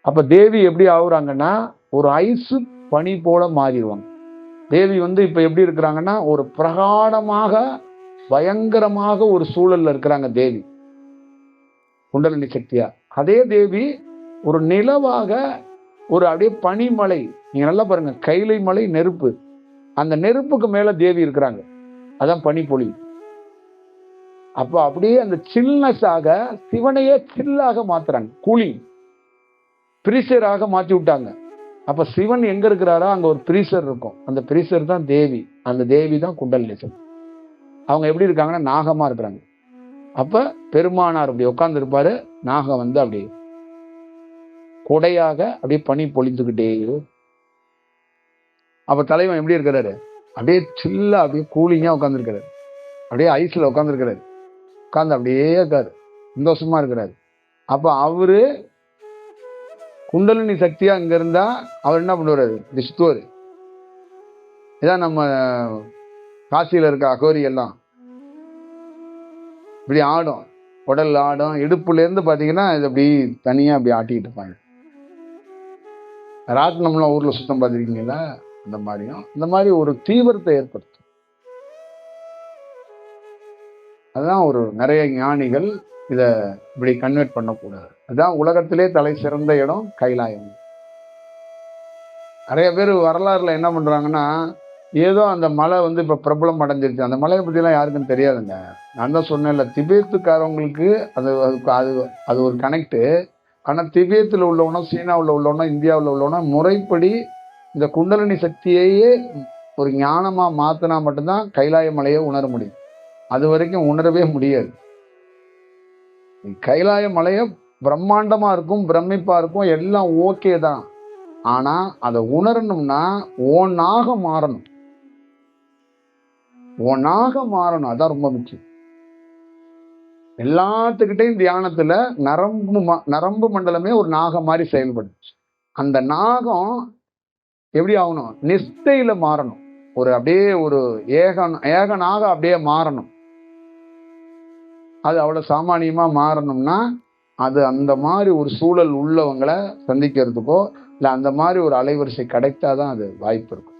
அப்ப தேவி எப்படி ஆகுறாங்கன்னா ஒரு ஐஸ் பனி போல மாறிடுவாங்க. தேவி இப்ப எப்படி இருக்கிறாங்கன்னா ஒரு பிரகாடமாக பயங்கரமாக ஒரு சூழல்ல இருக்கிறாங்க தேவி, குண்டலினி சக்தியா. அதே தேவி ஒரு நிலவாக ஒரு அப்படியே பனிமலை, நீங்க நல்லா பாருங்க, கைலை மலை நெருப்பு, அந்த நெருப்புக்கு மேல தேவி இருக்கிறாங்க, அதான் பனிப்பொழி. அப்ப அப்படியே அந்த சில்னஸ் ஆக சிவனையே சில்லாக மாத்துறாங்க, கூலிங் பிரீசராக மாத்தி விட்டாங்க. அப்ப சிவன் எங்க இருக்கிறாரோ அங்க ஒரு பிரீசர் இருக்கும், அந்த பிரீசர் தான் தேவி, அந்த தேவி தான் குண்டலினி சக்தி. அவங்க எப்படி இருக்காங்கன்னா நாகமா இருக்கிறாங்க. அப்ப பெருமானார் அப்படி உட்கார்ந்து இருப்பாரு, நாகம் அப்படி கொடையாக அப்படியே பனி பொழிந்துகிட்டே. அப்ப தலைவன் எப்படி இருக்கிறாரு, அப்படியே சில்லா அப்படியே கூலிங்கா உட்கார்ந்து இருக்கிறாரு, அப்படியே ஐஸ்ல உட்கார்ந்து இருக்கிறாரு, உட்கார்ந்து அப்படியே இருக்காரு, சந்தோஷமா இருக்கிறாரு. அப்ப அவரு குண்டலினி சக்தியா இங்க இருந்தா அவர் என்ன பண்ணுவாரு, விஷ்ணுவர். இதான் நம்ம காசியில இருக்க அகோரி எல்லாம் இப்படி ஆடும், உடல் ஆடும், இடுப்புல இருந்து பாத்தீங்கன்னா இது அப்படி தனியா அப்படி ஆட்டிட்டு இருப்பாங்க. ராட்டினம்லாம் ஊர்ல சுத்தம் பார்த்துருக்கீங்களா, அந்த மாதிரியும் இந்த மாதிரி ஒரு தீவிரத்தை ஏற்படுத்தும். அதுதான் ஒரு நிறைய ஞானிகள் இத இப்படி கன்வெர்ட் பண்ணக்கூடாது. அதுதான் உலகத்திலே தலை சிறந்த இடம் கைலாயம். நிறைய பேர் வரலாறுல என்ன பண்றாங்கன்னா, ஏதோ அந்த மலை இப்ப பிரபலம் அடைஞ்சிருச்சு, அந்த மலையை பத்தி எல்லாம் யாருக்கும் தெரியாதுங்க. நான் தான் சொன்னேன்ல, திபேத்துக்காரவங்களுக்கு அது அது அது ஒரு கனெக்ட். ஆனா திபேத்தில் உள்ளவனோ, சீனாவில் உள்ளவனோ, இந்தியாவில் உள்ளவனோ முறைப்படி இந்த குண்டலினி சக்தியையே ஒரு ஞானமா மாத்தினா மட்டும்தான் கைலாய மலையை உணர முடியும். அது வரைக்கும் உணரவே முடியாது. கைலாய மலைய பிரம்மாண்டமா இருக்கும், பிரமிப்பா இருக்கும், எல்லாம் ஓகே தான். ஆனா அதை உணரணும்னா ஓனாக மாறணும், ஓனாக மாறணும், அதான் ரொம்ப முக்கியம். எல்லாத்துக்கிட்டையும் தியானத்துல நரம்பு மண்டலமே ஒரு நாகம் மாதிரி செயல்படும். அந்த நாகம் எப்படி ஆகணும், நிஷ்டையில மாறணும், ஒரு அப்படியே ஒரு ஏகனாக அப்படியே மாறணும். அது அவ்வளவு சாமானியமா மாறணும்னா அது அந்த மாதிரி ஒரு சூழல் உள்ளவங்களை சந்திக்கிறதுக்கோ இல்லை அந்த மாதிரி ஒரு அலைவரிசை கிடைத்தாதான் அது வாய்ப்பு இருக்கும்.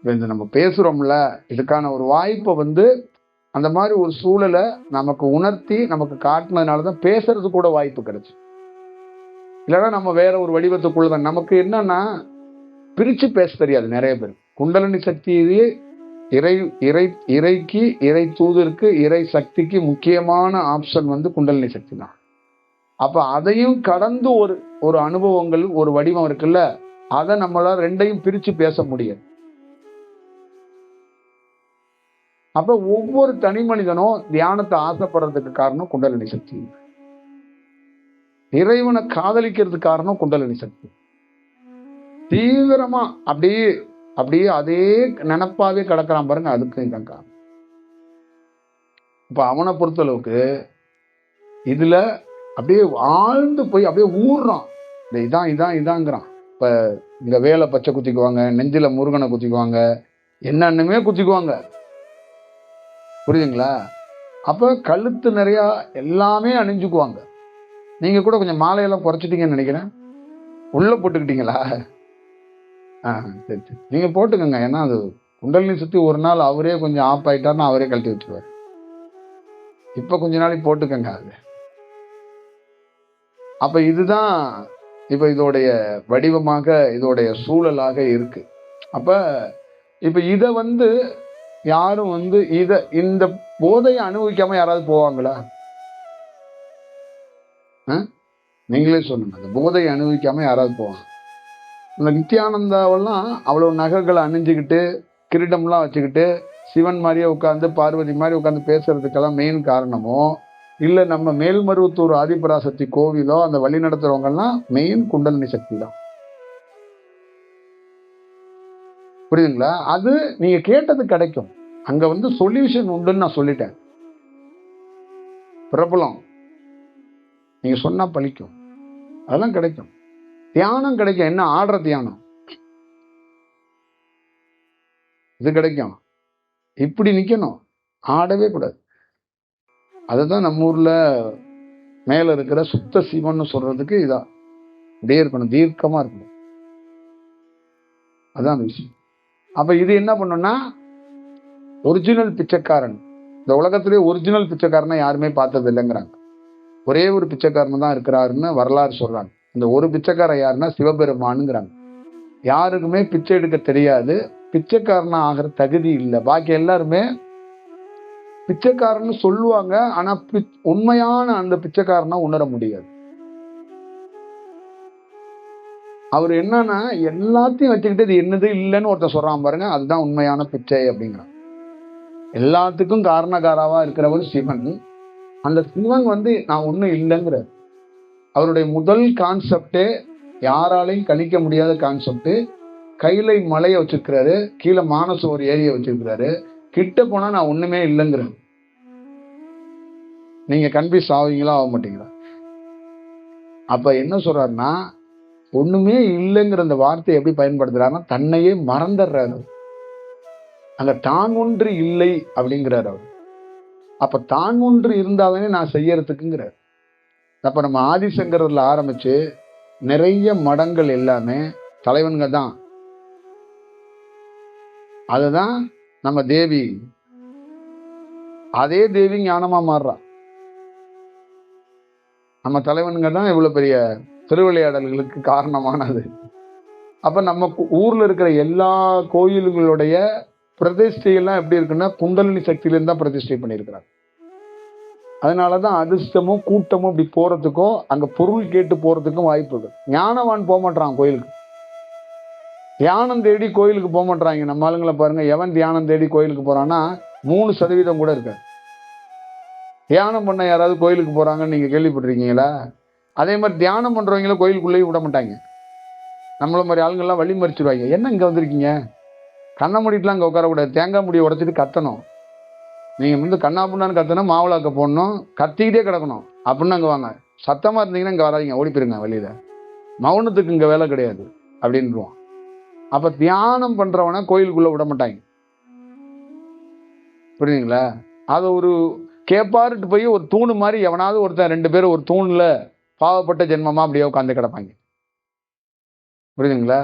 இந்த நம்ம பேசுறோம்ல, இதுக்கான ஒரு வாய்ப்பை அந்த மாதிரி ஒரு சூழலை நமக்கு உணர்த்தி நமக்கு காட்டினதுனாலதான் பேசுறது கூட வாய்ப்பு கிடைச்சு. இல்லைன்னா நம்ம வேற ஒரு வடிவத்துக்குள்ளதான். நமக்கு என்னன்னா பிரிச்சு பேச தெரியாது நிறைய பேர். குண்டலினி சக்தியே இறைக்கு, இறை தூதருக்கு, இறை சக்திக்கு முக்கியமான ஆப்ஷன் குண்டலினி சக்தி தான். அப்ப அதையும் கடந்து ஒரு அனுபவங்கள், ஒரு வடிவம் இருக்குல்ல, அதை நம்மளால ரெண்டையும் பிரிச்சு பேச முடியாது. அப்ப ஒவ்வொரு தனி மனிதனும் தியானத்தை ஆசைப்படுறதுக்கு காரணம் குண்டலினி சக்தி, இறைவனை காதலிக்கிறதுக்கு காரணம் குண்டலினி சக்தி. தீவிரமா அப்படியே அப்படியே அதே நினப்பாவே கிடக்கிறான் பாருங்க, அதுக்கு இதான் காரணம். இப்ப அவனை பொறுத்தளவுக்கு இதுல அப்படியே ஆழ்ந்து போய் அப்படியே ஊர்றான், இதாங்கிறான். இப்ப இங்க வேலை பச்சை குத்திக்குவாங்க, நெஞ்சில முருகனை குத்திக்குவாங்க, என்னன்னுமே குத்திக்குவாங்க, புரியுதுங்களா? அப்ப கழுத்து நிறைய எல்லாமே அணிஞ்சுக்குவாங்க. நீங்க கூட கொஞ்சம் மாலையெல்லாம் குறைச்சிட்டீங்கன்னு நினைக்கிறேன், உள்ள போட்டுக்கிட்டீங்களா? சரி சரி, நீங்க போட்டுக்கோங்க. ஏன்னா அது குண்டலினி சுத்தி ஒரு நாள் அவரே கொஞ்சம் ஆஃப் ஆயிட்டாருன்னா அவரே கழட்டி வச்சுருவாரு. இப்ப கொஞ்ச நாளைக்கு போட்டுக்கங்க அது. அப்ப இதுதான் இப்ப இதோடைய வடிவமாக, இதோடைய சூழலாக இருக்கு. அப்ப இப்ப இத யாரும் இந்த போதையை அனுபவிக்காம யாராவது போவாங்களா? நீங்களே சொல்லுங்க, அந்த போதையை அனுபவிக்காம யாராவது போவாங்க? இந்த நித்யானந்தாவெல்லாம் அவ்வளவு நகைகளை அணிஞ்சுக்கிட்டு கிரீடம்லாம் வச்சுக்கிட்டு சிவன் மாதிரியே உட்காந்து, பார்வதி மாதிரி உட்காந்து பேசுறதுக்கெல்லாம் மெயின் காரணமோ இல்லை நம்ம மேல்மருவத்தூர் ஆதிபராசக்தி கோவிலோ அந்த வழி நடத்துறவங்கலாம் மெயின் குண்டலினி சக்தி தான். புரியுதுங்களா? அது நீங்க கேட்டது கிடைக்கும். அங்க சொல்யூஷன் உண்டுன்னு நான் சொல்லிட்டேன். பிரபலம் நீங்க சொன்னா பழிக்கும், அதெல்லாம் கிடைக்கும். தியானம் கிடைக்கும். என்ன ஆடுற தியானம் இது கிடைக்கும். இப்படி நிக்கணும், ஆடவே கூடாது. அதுதான் நம்ம ஊர்ல மேல இருக்கிற சுத்த சிவன் சொல்றதுக்கு இதான். அப்படியே இருக்கணும், தீர்க்கமா இருக்கணும். அதான் விஷயம். அப்ப இது என்ன பண்ணும்னா, ஒரிஜினல் பிச்சைக்காரன், இந்த உலகத்திலே ஒரிஜினல் பிச்சைக்காரனை யாருமே பார்த்தது இல்லைங்கிறாங்க. ஒரே ஒரு பிச்சைக்காரன் தான் இருக்கிறாருன்னு வரலாறு சொல்றாங்க. இந்த ஒரு பிச்சைக்காரன் யாருன்னா சிவபெருமானுங்கிறாங்க. யாருக்குமே பிச்சை எடுக்க தெரியாது, பிச்சைக்காரனா ஆகிற தகுதி இல்லை. பாக்கி எல்லாருமே பிச்சைக்காரன்னு சொல்லுவாங்க, ஆனா உண்மையான அந்த பிச்சைக்காரனா உணர முடியாது. அவர் என்னன்னா எல்லாத்தையும் வச்சுக்கிட்டு இது என்னது இல்லைன்னு ஒருத்தர் சொல்றான் பாருங்க, அதுதான் உண்மையான பிச்சை அப்படிங்கிறான். எல்லாத்துக்கும் காரணக்காராவா இருக்கிறவர் சிவன். அந்த சிவன் நான் ஒண்ணும் இல்லைங்கிற அவருடைய முதல் கான்செப்டே, யாராலையும் கணிக்க முடியாத கான்செப்ட். கைலை மலையை வச்சிருக்கிறாரு, கீழே மானசோர் ஏரியை வச்சிருக்கிறாரு, கிட்ட போனா நான் ஒண்ணுமே இல்லைங்கிற. நீங்க கன்ஃபியூஸ் ஆவீங்களா, ஆக மாட்டீங்களா? அப்ப என்ன சொல்றாருன்னா, ஒண்ணுமே இல்லைங்கிற அந்த வார்த்தையை எப்படி பயன்படுத்துறாருன்னா, தன்னையே மறந்துடுறாரு. அங்க தான் ஒன்று இல்லை அப்படிங்கிறார் அவர். அப்ப தான் ஒன்று இருந்தாலே நான் செய்யறதுக்குங்கிறார். அப்ப நம்ம ஆதிசங்கரர்ல ஆரம்பிச்சு நிறைய மடங்கள் எல்லாமே தலைவன்க தான். அதுதான் நம்ம தேவி, அதே தேவி ஞானமா மாறுறா. நம்ம தலைவனுங்க தான் இவ்வளவு பெரிய திருவிளையாடல்களுக்கு காரணமானது. அப்ப நம்ம ஊர்ல இருக்கிற எல்லா கோயில்களுடைய பிரதிஷ்டையெல்லாம் எப்படி இருக்குன்னா, குண்டலினி சக்தியிலிருந்து தான் பிரதிஷ்டை பண்ணியிருக்கிறாங்க. அதனாலதான் அதிர்ஷ்டமும் கூட்டமும் அப்படி போறதுக்கும், அங்க பொருள் கேட்டு போறதுக்கும் வாய்ப்பு இருக்கு. ஞானவான் போக மாட்டான் கோயிலுக்கு, தியானம் தேடி கோயிலுக்கு போக மாட்டாங்க. நம்ம ஆளுங்களை பாருங்க, எவன் தியானம் தேடி கோயிலுக்கு போறான்னா 3% கூட இருக்க. தியானம் பண்ண யாராவது கோயிலுக்கு போறாங்கன்னு நீங்க கேள்விப்பட்டிருக்கீங்களா? அதே மாதிரி தியானம் பண்றவங்கள கோயிலுக்குள்ளேயும் விட மாட்டாங்க. நம்மள மாதிரி ஆளுங்கள்லாம் வழி மறிச்சிருவாங்க. என்ன இங்க வந்திருக்கீங்க, கண்ணை மூடிட்டுலாம் அங்க உட்காரக்கூடாது, தேங்காய் முடியை உடைச்சிட்டு கத்தணும். நீங்க கண்ணா புண்ணான்னு கத்தணும், மாவிளாக்க போடணும், கத்திக்கிட்டே கிடக்கணும் அப்படின்னு அங்க வாங்க. சத்தமா இருந்தீங்கன்னா இங்க வராதிங்க, ஓடி போயிருங்க வெளியில, மௌனத்துக்கு இங்க வேலை கிடையாது அப்படின்றான். அப்ப தியானம் பண்றவன கோயிலுக்குள்ள விட மாட்டாங்க. புரியுதுங்களா? அதை ஒரு கேப்பாருட்டு போய் ஒரு தூணு மாதிரி எவனாவது ஒருத்தன் 2 பேர் ஒரு தூண்ல பாவப்பட்ட ஜென்மமா அப்படியே உட்காந்து கிடப்பாங்க. புரியுதுங்களா?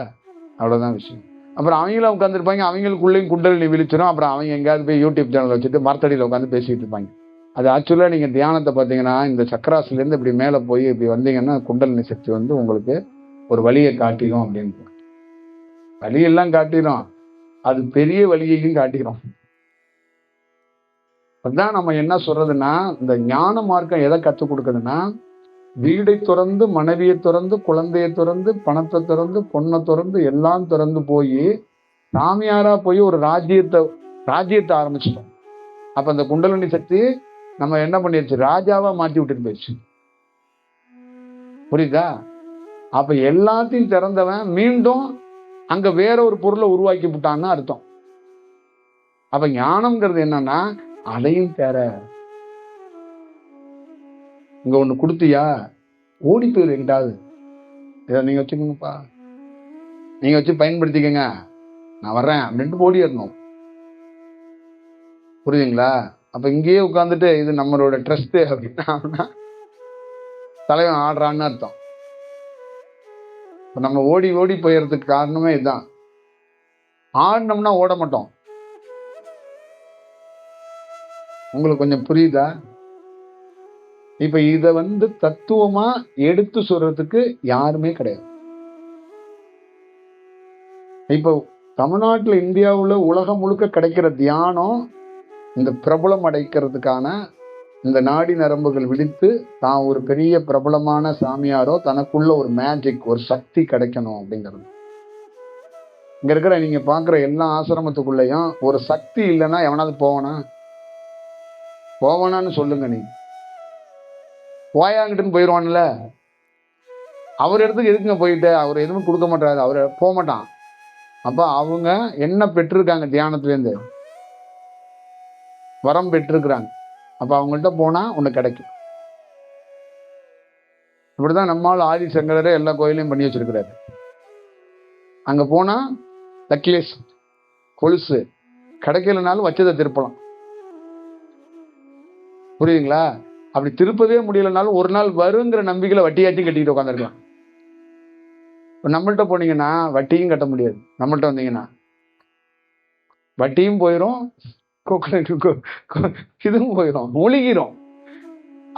அவ்வளவுதான் விஷயம். அப்புறம் அவங்களும் உட்காந்துருப்பாங்க, அவங்களுக்குள்ளேயும் குண்டலினி விழிச்சிடும். அப்புறம் அவங்க எங்கேயாவது போய் யூடியூப் சேனல் வச்சுட்டு மரத்தடியில் உட்காந்து பேசிட்டு இருப்பாங்க. அது ஆக்சுவலாக நீங்கள் தியானத்தை பார்த்தீங்கன்னா, இந்த சக்கராசிலேருந்து இப்படி மேலே போய் இப்படி வந்தீங்கன்னா குண்டலினி சக்தி உங்களுக்கு ஒரு வழியை காட்டிடும் அப்படின்னு. வழியெல்லாம் காட்டிடும், அது பெரிய வழியையும் காட்டிடும். அதுதான் நம்ம என்ன சொல்றதுன்னா, இந்த ஞான மார்க்கம் எதை கற்றுக் கொடுக்குதுன்னா, வீடை திறந்து, மனைவியை திறந்து, குழந்தையை திறந்து, பணத்தை திறந்து, பொண்ணை திறந்து, எல்லாம் திறந்து போய் சாமியாரா போய் ஒரு ராஜ்யத்தை ஆரம்பிச்சிட்டோம். அப்ப அந்த குண்டலினி சக்தி நம்ம என்ன பண்ணிருச்சு, ராஜாவா மாற்றி விட்டுட்டு போயிடுச்சு. புரியுதா? அப்ப எல்லாத்தையும் திறந்தவன் மீண்டும் அங்க வேற ஒரு பொருளை உருவாக்கி விட்டான்னு அர்த்தம். அப்ப ஞானம்ங்கிறது என்னன்னா, அதையும் தர இங்க ஒண்ணு கொடுத்தியா, ஓடி போயிரு எங்கிட்டாவது, இதை நீங்க வச்சுக்கோங்கப்பா, நீங்க வச்சு பயன்படுத்திக்கங்க, நான் வர்றேன் அப்படின்ட்டு ஓடிடணும். புரியுதுங்களா? அப்ப இங்கேயே உட்காந்துட்டு இது நம்மளோட ட்ரஸ்ட் அப்படின்னா தலைவன் ஆடுறான்னு அர்த்தம். நம்ம ஓடி ஓடி போயறதுக்கு காரணமே இதுதான். ஆடினோம்னா ஓட மாட்டோம். உங்களுக்கு கொஞ்சம் புரியுதா? இப்ப இத தத்துவமா எடுத்து சொல்றதுக்கு யாருமே கிடையாது. இப்போ தமிழ்நாட்டுல, இந்தியாவுல, உலகம் முழுக்க கிடைக்கிற தியானம் இந்த பிரபலம் அடைக்கிறதுக்கான, இந்த நாடி நரம்புகள் விழித்து தான் ஒரு பெரிய பிரபலமான சாமியாரோ, தனக்குள்ள ஒரு மேஜிக், ஒரு சக்தி கிடைக்கணும் அப்படிங்கிறது. இங்க இருக்கிற நீங்க பாக்குற எல்லா ஆசிரமத்துக்குள்ளேயும் ஒரு சக்தி இல்லைன்னா எவனாவது போவானான்னு சொல்லுங்க. நீ போயாங்கிட்டுன்னு போயிடுவான்ல, அவர் இடத்துக்கு எதுக்குங்க போயிட்டு, அவர் எதுவும் கொடுக்க மாட்டாரு, அவர் போக மாட்டான். அப்ப அவங்க என்ன பெற்றிருக்காங்க, தியானத்திலேருந்து வரம் பெற்றிருக்கிறாங்க. அப்ப அவங்கள்ட்ட போனா ஒண்ணு கிடைக்கும். இப்படிதான் நம்மால் ஆதிசங்கரே எல்லா கோயிலையும் பண்ணி வச்சிருக்கிறாரு. அங்க போனா நெக்லஸ், கொலுசு கிடைக்கலனாலும் வச்சதை திருப்பலாம். புரியுதுங்களா? அப்படி திருப்பவே முடியலனாலும் ஒரு நாள் வருங்கிற நம்பிக்கையில வட்டியாச்சும் கட்டிட்டு உட்காந்துருக்கலாம். நம்மள்ட்ட போனீங்கன்னா வட்டியும் கட்ட முடியாது. நம்மள்ட்ட வந்தீங்கன்னா வட்டியும் போயிடும், இதுவும் போயிடும், முழுகிரும்.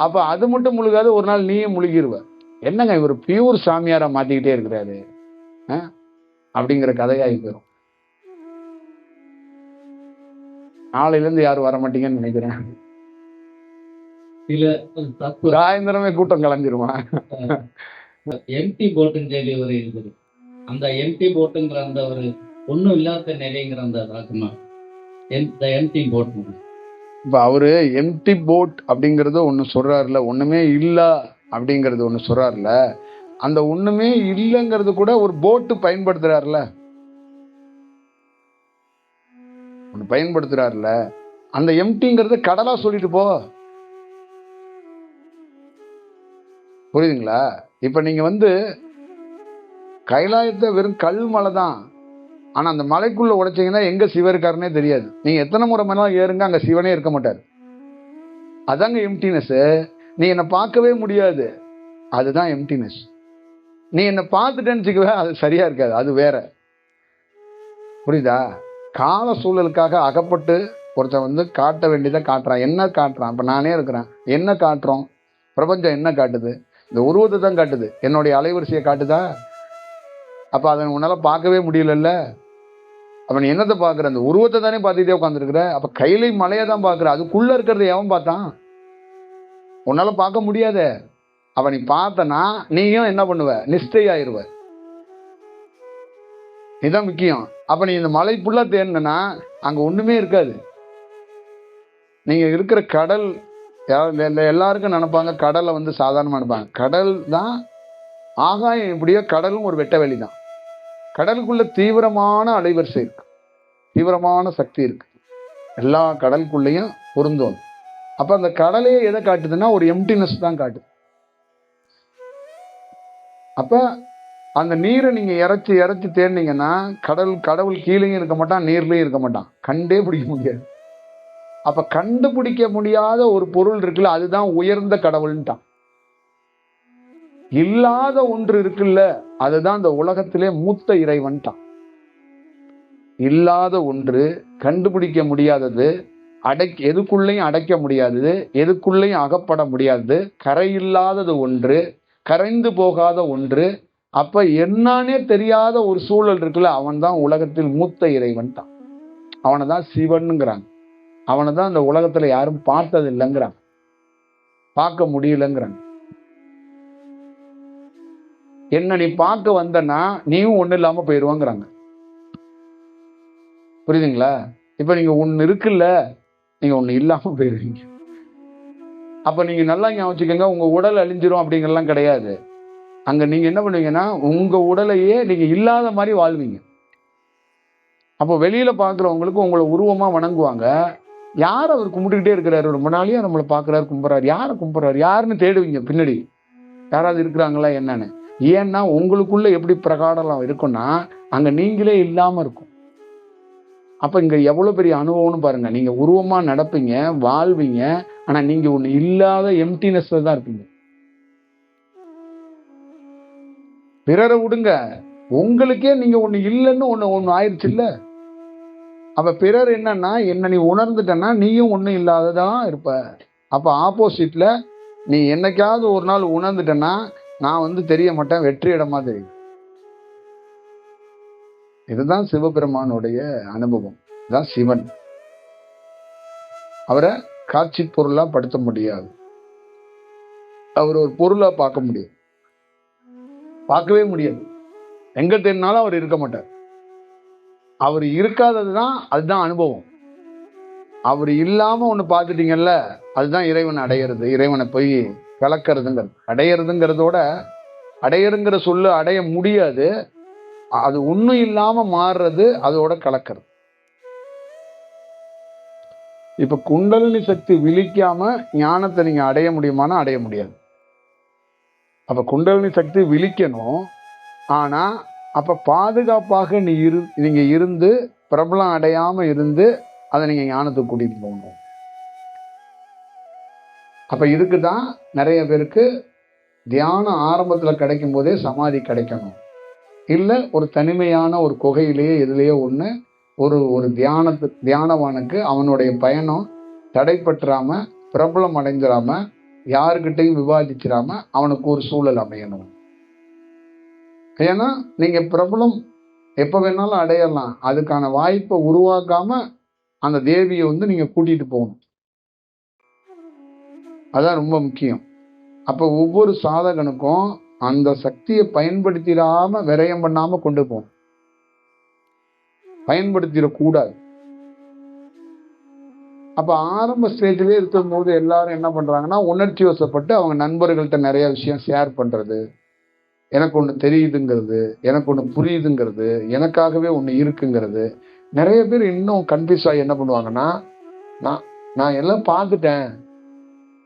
அப்ப அது மட்டும் முழுகாது, ஒரு நாள் நீயும் முழுகிருவ. என்னங்க இவர் பியூர் சாமியாரா மாத்திக்கிட்டே இருக்கிறாரு அப்படிங்கிற கதையாகி போயிடும். நாளையில இருந்து யாரும் வர மாட்டீங்கன்னு நினைக்கிறேன். சாயந்தரமே கூட்டம் கலைஞ்சிருவான். எம்டி போட்டுன்னு சொல்லி ஒரு இருக்குது. அந்த எம்டி போட்டுங்கிற அந்த ஒரு ஒன்றும் இல்லாத நிலைங்கிற அந்த தாக்கமா எம்டி போட். இப்ப அவரு எம்டி போட் அப்படிங்கறது ஒண்ணு சொல்றாருல, ஒண்ணுமே இல்ல அப்படிங்கறது ஒண்ணு சொல்றாருல, அந்த ஒண்ணுமே இல்லைங்கிறது கூட ஒரு போட்டு பயன்படுத்துறாருல, ஒண்ணு பயன்படுத்துறாருல, அந்த எம்டிங்கிறது கடலா சொல்லிட்டு போ. புரியுதுங்களா? இப்ப நீங்க கைலாயத்தை வெறும் கல் மலை தான், ஆனா அந்த மலைக்குள்ள உடைச்சீங்கன்னா எங்க சிவன் இருக்காருன்னே தெரியாது. நீங்க எத்தனை முறை மேலாம் ஏறுங்க, அங்க சிவனே இருக்க மாட்டாரு. அதாங்க எம்டினஸ். நீ என்னை பார்க்கவே முடியாது, அதுதான் எம்டினஸ். நீ என்னை பார்த்துட்டேன்னு வச்சுக்கவே, அது சரியா இருக்காது, அது வேற. புரியுதா? கால சூழலுக்காக அகப்பட்டு ஒருத்தன் காட்ட வேண்டியதை காட்டுறான். என்ன காட்டுறான்? இப்ப நானே இருக்கிறேன், என்ன காட்டுறோம்? பிரபஞ்சம் என்ன காட்டுது? இந்த உருவத்தை தான் காட்டுது. என்னுடைய அலைவரிசையை காட்டுதா? அப்ப அதை உன்னால பார்க்கவே முடியலல்ல. அப்ப நீ என்னத்தை பாக்குற? அந்த உருவத்தை தானே பார்த்துட்டே உட்காந்துருக்குற. அப்ப கையில மலையை தான் பாக்குற, அதுக்குள்ள இருக்கிறத எவன் பார்த்தான்? உன்னால பார்க்க முடியாத. அவ நீ பார்த்தனா நீயும் என்ன பண்ணுவ? நிஷ்டையாயிருவ. இதுதான் முக்கியம். அப்ப நீ இந்த மலை புள்ள தேடினா அங்க ஒண்ணுமே இருக்காது. நீங்க இருக்கிற கடல், எல்லாருக்கும் நினைப்பாங்க கடலை சாதாரணமா நினைப்பாங்க. கடல் தான் ஆகாயம். எப்படியோ கடலும் ஒரு வெட்ட வெளி தான். கடலுக்குள்ள தீவிரமான அலைவரிசை இருக்கு, தீவிரமான சக்தி இருக்கு, எல்லா கடலுக்குள்ளேயும் பொருந்தும். அப்ப அந்த கடலையே எதை காட்டுதுன்னா ஒரு எம்டினஸ் தான் காட்டுது. அப்ப அந்த நீரை நீங்க இறைச்சி இறைச்சி தேடினீங்கன்னா கடவுள் கீழேயும் இருக்க மாட்டான், நீர்லயும் இருக்க மாட்டான், கண்டே பிடிக்க முடியாது. அப்ப கண்டுபிடிக்க முடியாத ஒரு பொருள் இருக்குல்ல, அதுதான் உயர்ந்த கடவுள்ன்ட்டான். இல்லாத ஒன்று இருக்குல்ல, அதுதான் இந்த உலகத்திலே மூத்த இறைவன்ட்டான். இல்லாத ஒன்று, கண்டுபிடிக்க முடியாதது, எதுக்குள்ளேயும் அடைக்க முடியாதது, எதுக்குள்ளேயும் அகப்பட முடியாதது, கரையில்லாதது ஒன்று, கரைந்து போகாத ஒன்று. அப்ப என்னன்னே தெரியாத ஒரு சூழல் இருக்குல்ல, அவன் தான் உலகத்தில் மூத்த இறைவன் தான். அவனை தான் சிவனுங்கிறாங்க. அவனை தான் இந்த உலகத்துல யாரும் பார்த்தது இல்லைங்கிறாங்க, பார்க்க முடியலங்கிறாங்க. என்ன நீ பார்க்க வந்தனா நீயும் ஒண்ணு இல்லாம போயிடுவாங்கிறாங்க. புரியுதுங்களா? இப்ப நீங்க ஒண்ணு இருக்குல்ல, நீங்க ஒண்ணு இல்லாம போயிருவீங்க. அப்ப நீங்க நல்லா ஞாபகம் வச்சுக்கோங்க, உங்க உடல் அழிஞ்சிரும் அப்படிங்கறலாம் கிடையாது. அங்க நீங்க என்ன பண்ணுவீங்கன்னா உங்க உடலையே நீங்க இல்லாத மாதிரி வாழ்வீங்க. அப்போ வெளியில பாக்குறவங்களுக்கு உங்களை உருவமா வணங்குவாங்க. யார் அவர் கும்பிட்டுக்கிட்டே இருக்கிறாரு, ரொம்ப நாளையா நம்மளை பாக்குறாரு, கும்பிட்றாரு, யாரை கும்பிட்றாரு, யாருன்னு தேடுவீங்க. பின்னாடி யாராவது இருக்கிறாங்களா என்னன்னு. ஏன்னா உங்களுக்குள்ள எப்படி பிரகாடலாம் இருக்குன்னா அங்க நீங்களே இல்லாம இருக்கும். அப்ப இங்க எவ்வளவு பெரிய அனுபவம்னு பாருங்க. நீங்க உருவமா நடப்பீங்க, வாழ்வீங்க, ஆனா நீங்க ஒண்ணு இல்லாத எம்டினஸ்ல தான் இருப்பீங்க. பிறரை விடுங்க, உங்களுக்கே நீங்க ஒண்ணு இல்லைன்னு ஒண்ணு ஆயிடுச்சு இல்ல. அப்ப பிறர் என்னன்னா, என்ன நீ உணர்ந்துட்டன்னா நீயும் ஒண்ணும் இல்லாததான் இருப்ப. அப்ப ஆப்போசிட்ல நீ என்னைக்காவது ஒரு நாள் உணர்ந்துட்டன்னா நான் தெரிய மாட்டேன், வெற்றி இடமா தெரியும். இதுதான் சிவபெருமானுடைய அனுபவம். இதுதான் சிவன். அவரை காட்சி பொருளா படுத்த முடியாது, அவர் ஒரு பொருளா பார்க்க முடியும், பார்க்கவே முடியாது. எங்க தேடினாலும் அவர் இருக்க மாட்டார். அவர் இருக்காததுதான், அதுதான் அனுபவம். அவர் இல்லாம ஒண்ணு பார்த்துட்டீங்கல்ல, அதுதான் இறைவன் அடையிறது. இறைவனை போய் கலக்கிறதுங்கிறது. அடையிறதுங்கிறதோட, அடையறங்கிற சொல்லு அடைய முடியாது, அது ஒண்ணும் இல்லாம மாறுறது, அதோட கலக்கிறது. இப்ப குண்டலினி சக்தி விழிக்காம ஞானத்தை நீங்க அடைய முடியுமானா அடைய முடியாது. அப்ப குண்டலினி சக்தி விழிக்கணும். ஆனா அப்ப பாதுகாப்பாக நீங்க இருந்து பிரபலம் அடையாம இருந்து அதை நீங்க ஞானத்துக்கு கூட்டிட்டு போகணும். அப்ப இதுக்குதான் நிறைய பேருக்கு தியானம் ஆரம்பத்துல கிடைக்கும் போதே சமாதி கிடைக்கணும். இல்லை ஒரு தனிமையான ஒரு குகையிலேயே எதுலேயோ ஒன்று ஒரு தியானவானுக்கு அவனுடைய பயணம் தடைப்பட்டுறாம, பிரபலம் அடைஞ்சிடாம, யாருக்கிட்டையும் விவாதிச்சிடாம அவனுக்கு ஒரு சூழல் அமையணும். ஏன்னா நீங்க பிரபலம் எப்ப வேணாலும் அடையலாம். அதுக்கான வாய்ப்பை உருவாக்காம அந்த தேவியை நீங்க கூட்டிட்டு போகணும். அதான் ரொம்ப முக்கியம். அப்ப ஒவ்வொரு சாதகனுக்கும் அந்த சக்தியை பயன்படுத்திடாம விரயம் பண்ணாம கொண்டு போகணும். பயன்படுத்திடக்கூடாது. அப்ப ஆரம்ப ஸ்டேஜ்லயே இருக்கும் போது எல்லாரும் என்ன பண்றாங்கன்னா, உணர்ச்சி வசப்பட்டு அவங்க நண்பர்கள்ட்ட நிறைய விஷயம் ஷேர் பண்றது, எனக்கு ஒண்ணு தெரியுதுங்கிறது, எனக்கு ஒண்ணு புரியுதுங்கிறது, எனக்காகவே ஒண்ணு இருக்குங்கிறது. நிறைய பேர் இன்னும் கன்ஃபியூஸ் ஆகி என்ன பண்ணுவாங்கன்னா, நான் எல்லாம் பார்த்துட்டேன்,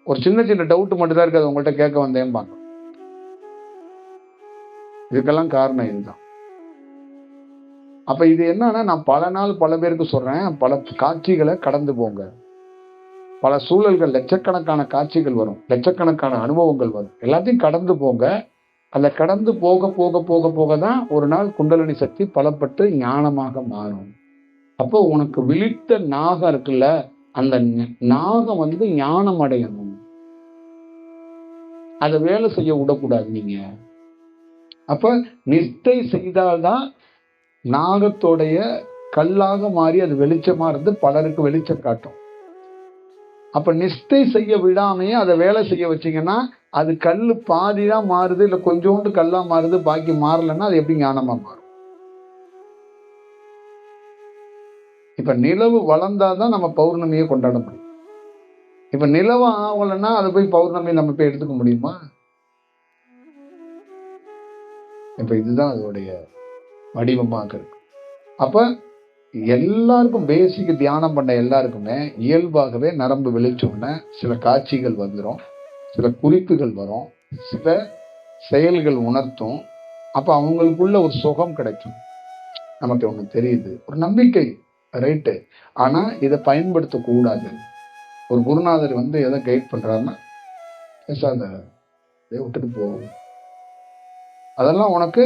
ஒரு சின்ன சின்ன டவுட் மட்டும் தான் இருக்கு, உங்கள்கிட்ட கேட்க வந்தேன்பாங்க. இதுக்கெல்லாம் காரணம் இதுதான். அப்ப இது என்னன்னா, நான் பல நாள் பல பேருக்கு சொல்றேன், பல காட்சிகளை கடந்து போங்க. பல சூழல்கள், லட்சக்கணக்கான காட்சிகள் வரும், லட்சக்கணக்கான அனுபவங்கள் வரும், எல்லாத்தையும் கடந்து போங்க. அதை கடந்து போக போக போக போக தான் ஒரு நாள் குண்டலினி சக்தி பலப்பட்டு ஞானமாக மாறும். அப்போ உனக்கு விழித்த நாகம் இருக்குல்ல, அந்த நாகம் ஞானம் அடையணும். அதை வேலை செய்ய விடக்கூடாது நீங்க. அப்ப நிஷ்டை செய்தால்தான் நாகத்தோடைய கல்லாக மாறி அது வெளிச்சமா இருந்து பலருக்கு வெளிச்சம் காட்டும். அப்ப நிஷ்டை செய்ய விடாமையே அதை வேலை செய்ய வச்சீங்கன்னா, அது கல்லு பாதிதான் மாறுது, இல்ல கொஞ்சோண்டு கல்லா மாறுது, பாக்கி மாறலன்னா அது எப்படி ஞானமா மாறும்? இப்ப நிலவு வளர்ந்தாதான் நம்ம பௌர்ணமியை கொண்டாட முடியும். இப்ப நிலவு ஆகலைன்னா அதை போய் பௌர்ணமி நம்ம போய் எடுத்துக்க முடியுமா? இப்ப இதுதான் அதோடைய வடிவமாக இருக்கு. அப்ப எல்லாருக்கும் பேசிக் தியானம் பண்ண எல்லாருக்குமே இயல்பாகவே நரம்பு வெளிச்சோன்னு சில காட்சிகள் வந்துடும், சில குறிப்புகள் வரும், சில செயல்கள் உணர்த்தும். அப்ப அவங்களுக்குள்ள ஒரு சுகம் கிடைக்கும். நமக்கு ஒண்ணு தெரியுது, ஒரு நம்பிக்கை, ரைட்டு. ஆனா இதை பயன்படுத்தக்கூடாது. ஒரு குருநாதர் எதை கைட் பண்றாருன்னா, பேசாத, விட்டுட்டு போ. அதெல்லாம் உனக்கு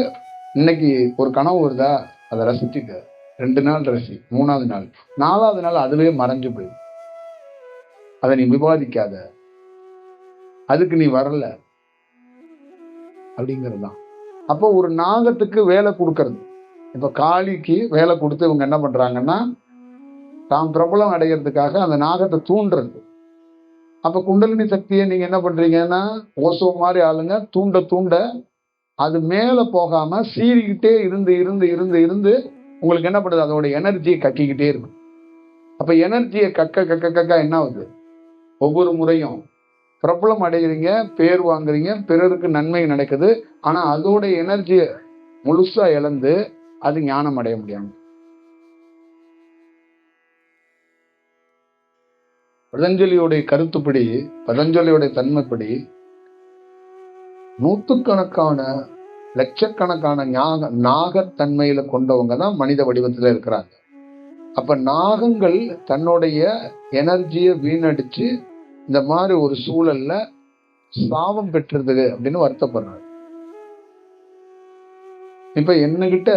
இன்னைக்கு ஒரு கனவு வருதா, அதை ரசிச்சுக்க. 2 நாள் ரசி, 3வது நாள், 4வது நாள் அதுவே மறைஞ்சு போயிடும். அதை நீ விவாதிக்காத, அதுக்கு நீ வரல அப்படிங்கிறது தான். அப்போ ஒரு நாகத்துக்கு வேலை கொடுக்கறது. இப்ப காளிக்கு வேலை கொடுத்து இவங்க என்ன பண்றாங்கன்னா, தாம் பிரபலம் அடைகிறதுக்காக அந்த நாகத்தை தூண்டுறது. அப்ப குண்டலினி சக்தியை நீங்க என்ன பண்றீங்கன்னா, ஓசோ மாதிரி ஆளுங்க தூண்ட தூண்ட அது மேல போகாம சீறிக்கிட்டே இருந்து இருந்து இருந்து இருந்து உங்களுக்கு என்ன பண்ணுது, அதோட எனர்ஜியை கக்கிக்கிட்டே இருக்கும். அப்ப எனர்ஜியை கக்க கக்க கக்க என்ன ஆகுது, ஒவ்வொரு முறையும் பிரபலம் அடைகிறீங்க, பேர் வாங்குறீங்க, பிறருக்கு நன்மை நடக்குது. ஆனா அதோட எனர்ஜியை முழுசா இழந்து அது ஞானம் அடைய முடியாது. பதஞ்சலியோடைய கருத்துப்படி, பதஞ்சலியோடைய தன்மைப்படி நூற்றுக்கணக்கான லட்சக்கணக்கான நாகத்தன்மையில கொண்டவங்க தான் மனித வடிவத்துல இருக்கிறாங்க. அப்ப நாகங்கள் தன்னுடைய எனர்ஜியை வீணடிச்சு இந்த மாதிரி ஒரு சூழல்ல சாபம் பெற்றுறது அப்படின்னு வருத்தப்படுறாங்க. இப்ப என்னகிட்ட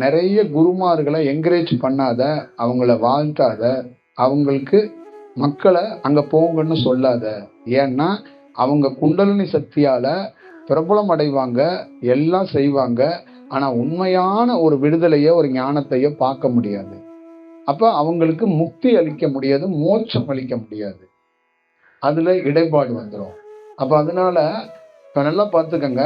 நிறைய குருமார்களை என்கரேஜ் பண்ணாத, அவங்கள வாழ்த்தாத, அவங்களுக்கு மக்களை அங்க போங்கன்னு சொல்லாத. ஏன்னா அவங்க குண்டலினி சக்தியால பிரபலம் அடைவாங்க, எல்லாம் செய்வாங்க. ஆனா உண்மையான ஒரு விடுதலையோ ஒரு ஞானத்தையோ பார்க்க முடியாது. அப்ப அவங்களுக்கு முக்தி அளிக்க முடியாது, மோட்சம் அளிக்க முடியாது. அதுல இடைப்பாடு வந்துடும். அப்ப அதனால நல்லா பார்த்துக்கங்க,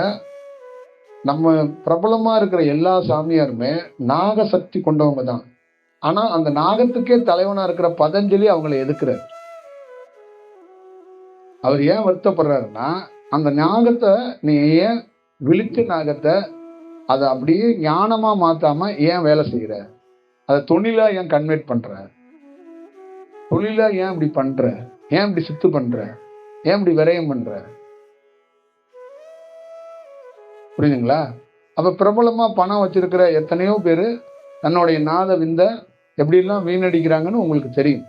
நம்ம பிரபலமா இருக்கிற எல்லா சாமியாருமே நாக சக்தி கொண்டவங்க தான். ஆனா அந்த நாகத்துக்கே தலைவனா இருக்கிற பதஞ்சலி அவங்களை எதுக்குறாரு. அவர் ஏன் வருத்தப்படுறாருன்னா, அந்த நாகத்தை நீ ஏன் விழித்த நாகத்தை அதை அப்படியே ஞானமா மாத்தாம ஏன் வேலை செய்யற, அதை தொழிலா ஏன் கன்வெர்ட் பண்ற, தொழிலா ஏன் இப்படி பண்ற, ஏன் இப்படி சித்து பண்ற, ஏன் இப்படி விரயம் பண்ற? புரியுதுங்களா? அப்ப பிரபலமா பணம் வச்சிருக்கிற எத்தனையோ பேரு தன்னுடைய நாத விந்த எப்படி எல்லாம் வீணடிக்கிறாங்கன்னு உங்களுக்கு தெரியும்.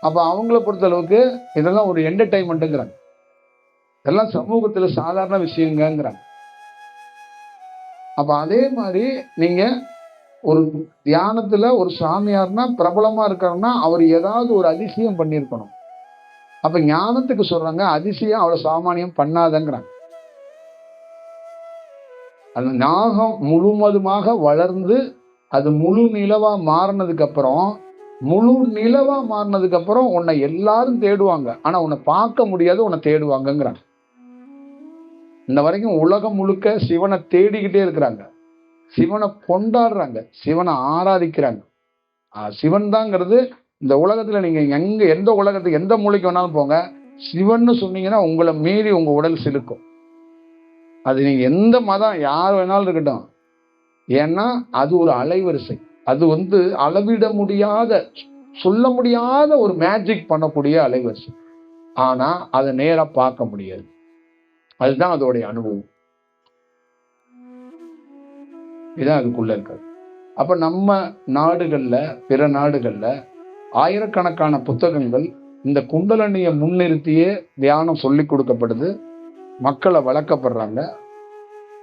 அப்ப அவங்கள பொறுத்த அளவுக்கு இதெல்லாம் ஒரு என்டர்டைன்மெண்ட்டுங்கிறாங்க, இதெல்லாம் சமூகத்துல சாதாரண விஷயங்கிறாங்க. அப்ப அதே மாதிரி நீங்க ஒரு தியானத்துல ஒரு சாமியார்னா பிரபலமா இருக்காருன்னா அவர் ஏதாவது ஒரு அதிசயம் பண்ணியிருக்கணும். அப்ப ஞானத்துக்கு சொல்றாங்க அதிசயம் அவ்வளவு சாமானியம் பண்ணாதங்கிறாங்க. அந்த நாகம் முழுவதுமாக வளர்ந்து அது முழு நிலவா மாறினதுக்கு அப்புறம் உன்னை எல்லாரும் தேடுவாங்க, ஆனா உன்னை பார்க்க முடியாது, உன்னை தேடுவாங்கங்கிறாங்க. இந்த வரைக்கும் உலகம் முழுக்க சிவனை தேடிக்கிட்டே இருக்கிறாங்க, சிவனை கொண்டாடுறாங்க, சிவனை ஆராதிக்கிறாங்க. சிவன் தாங்கிறது இந்த உலகத்துல நீங்க எந்த உலகத்துக்கு எந்த மூலைக்கு வேணாலும் போங்க, சிவன்னு சொன்னீங்கன்னா உங்களை மீறி உங்க உடல் சிலுக்கும். அது நீங்க எந்த மதம் யார் வேணாலும் இருக்கட்டும், ஏன்னா அது ஒரு அலைவரிசை. அது அளவிட முடியாத, சொல்ல முடியாத ஒரு மேஜிக் பண்ணக்கூடிய அலைவரிசை. ஆனா அதை நேரா பார்க்க முடியாது. அதுதான் அதோடைய அனுபவம். இதான் அதுக்குள்ள இருக்காது. அப்ப நம்ம நாடுகள்ல, பிற நாடுகள்ல ஆயிரக்கணக்கான புத்தகங்கள் இந்த குண்டலினியை முன்னிறுத்தியே தியானம் சொல்லி கொடுக்கப்படுது, மக்களை வளர்க்கப்படுறாங்க,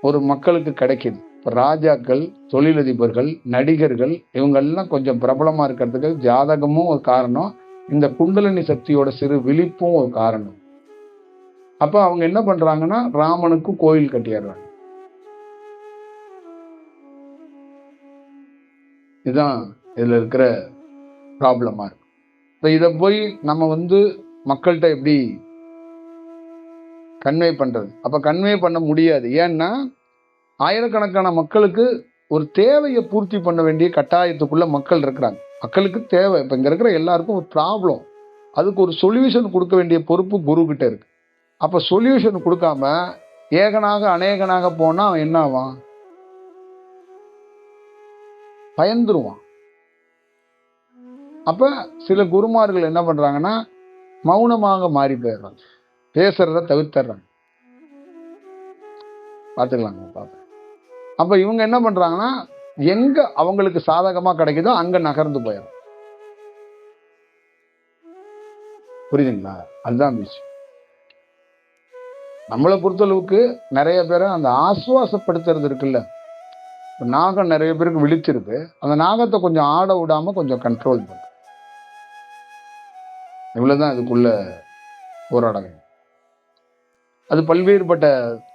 ஒரு மக்களுக்கு கிடைக்குது. இப்போ ராஜாக்கள், தொழிலதிபர்கள், நடிகர்கள் இவங்கெல்லாம் கொஞ்சம் பிரபலமா இருக்கிறதுக்கு ஜாதகமும் ஒரு காரணம், இந்த குண்டலினி சக்தியோட சிறு விழிப்பும் ஒரு காரணம். அப்ப அவங்க என்ன பண்றாங்கன்னா ராமனுக்கு கோயில் கட்டிடுறாங்க. இதுதான் இதுல இருக்கிற ப்ராப்ளமா இருக்கு. இதை போய் நம்ம மக்கள்கிட்ட எப்படி கன்வே பண்றது? அப்ப கன்வே பண்ண முடியாது. ஏன்னா ஆயிரக்கணக்கான மக்களுக்கு ஒரு தேவையை பூர்த்தி பண்ண வேண்டிய கட்டாயத்துக்குள்ள மக்கள் இருக்கிறாங்க. மக்களுக்கு தேவை, இப்ப இங்க இருக்கிற எல்லாருக்கும் ஒரு ப்ராப்ளம், அதுக்கு ஒரு சொல்யூஷன் கொடுக்க வேண்டிய பொறுப்பு குரு கிட்ட இருக்கு. அப்ப சொல்யூஷன் கொடுக்காம ஏகனாக அநேகனாக போனா அவன் என்ன ஆவான்? பயந்துருவான். அப்ப சில குருமார்கள் என்ன பண்றாங்கன்னா மௌனமாக மாறி போயிடுறாங்க, பேசுறத தவிர்த்துறாங்க. பாத்துக்கலாங்க பாப்பேன். அப்ப இவங்க என்ன பண்றாங்கன்னா எங்க அவங்களுக்கு சாதகமா கிடைக்குதோ அங்க நகர்ந்து போயிடும். புரியுதுங்களா? அதுதான் விஷயம். நம்மளை பொறுத்தளவுக்கு நிறைய பேரை அந்த ஆசுவாசப்படுத்துறது இருக்குல்ல, நாகம் நிறைய பேருக்கு விழிச்சிருக்கு, அந்த நாகத்தை கொஞ்சம் ஆட விடாம கொஞ்சம் கண்ட்ரோல் பண்ணு. இவ்வளவுதான் இதுக்குள்ள போராடணும். அது பல்வேறுபட்ட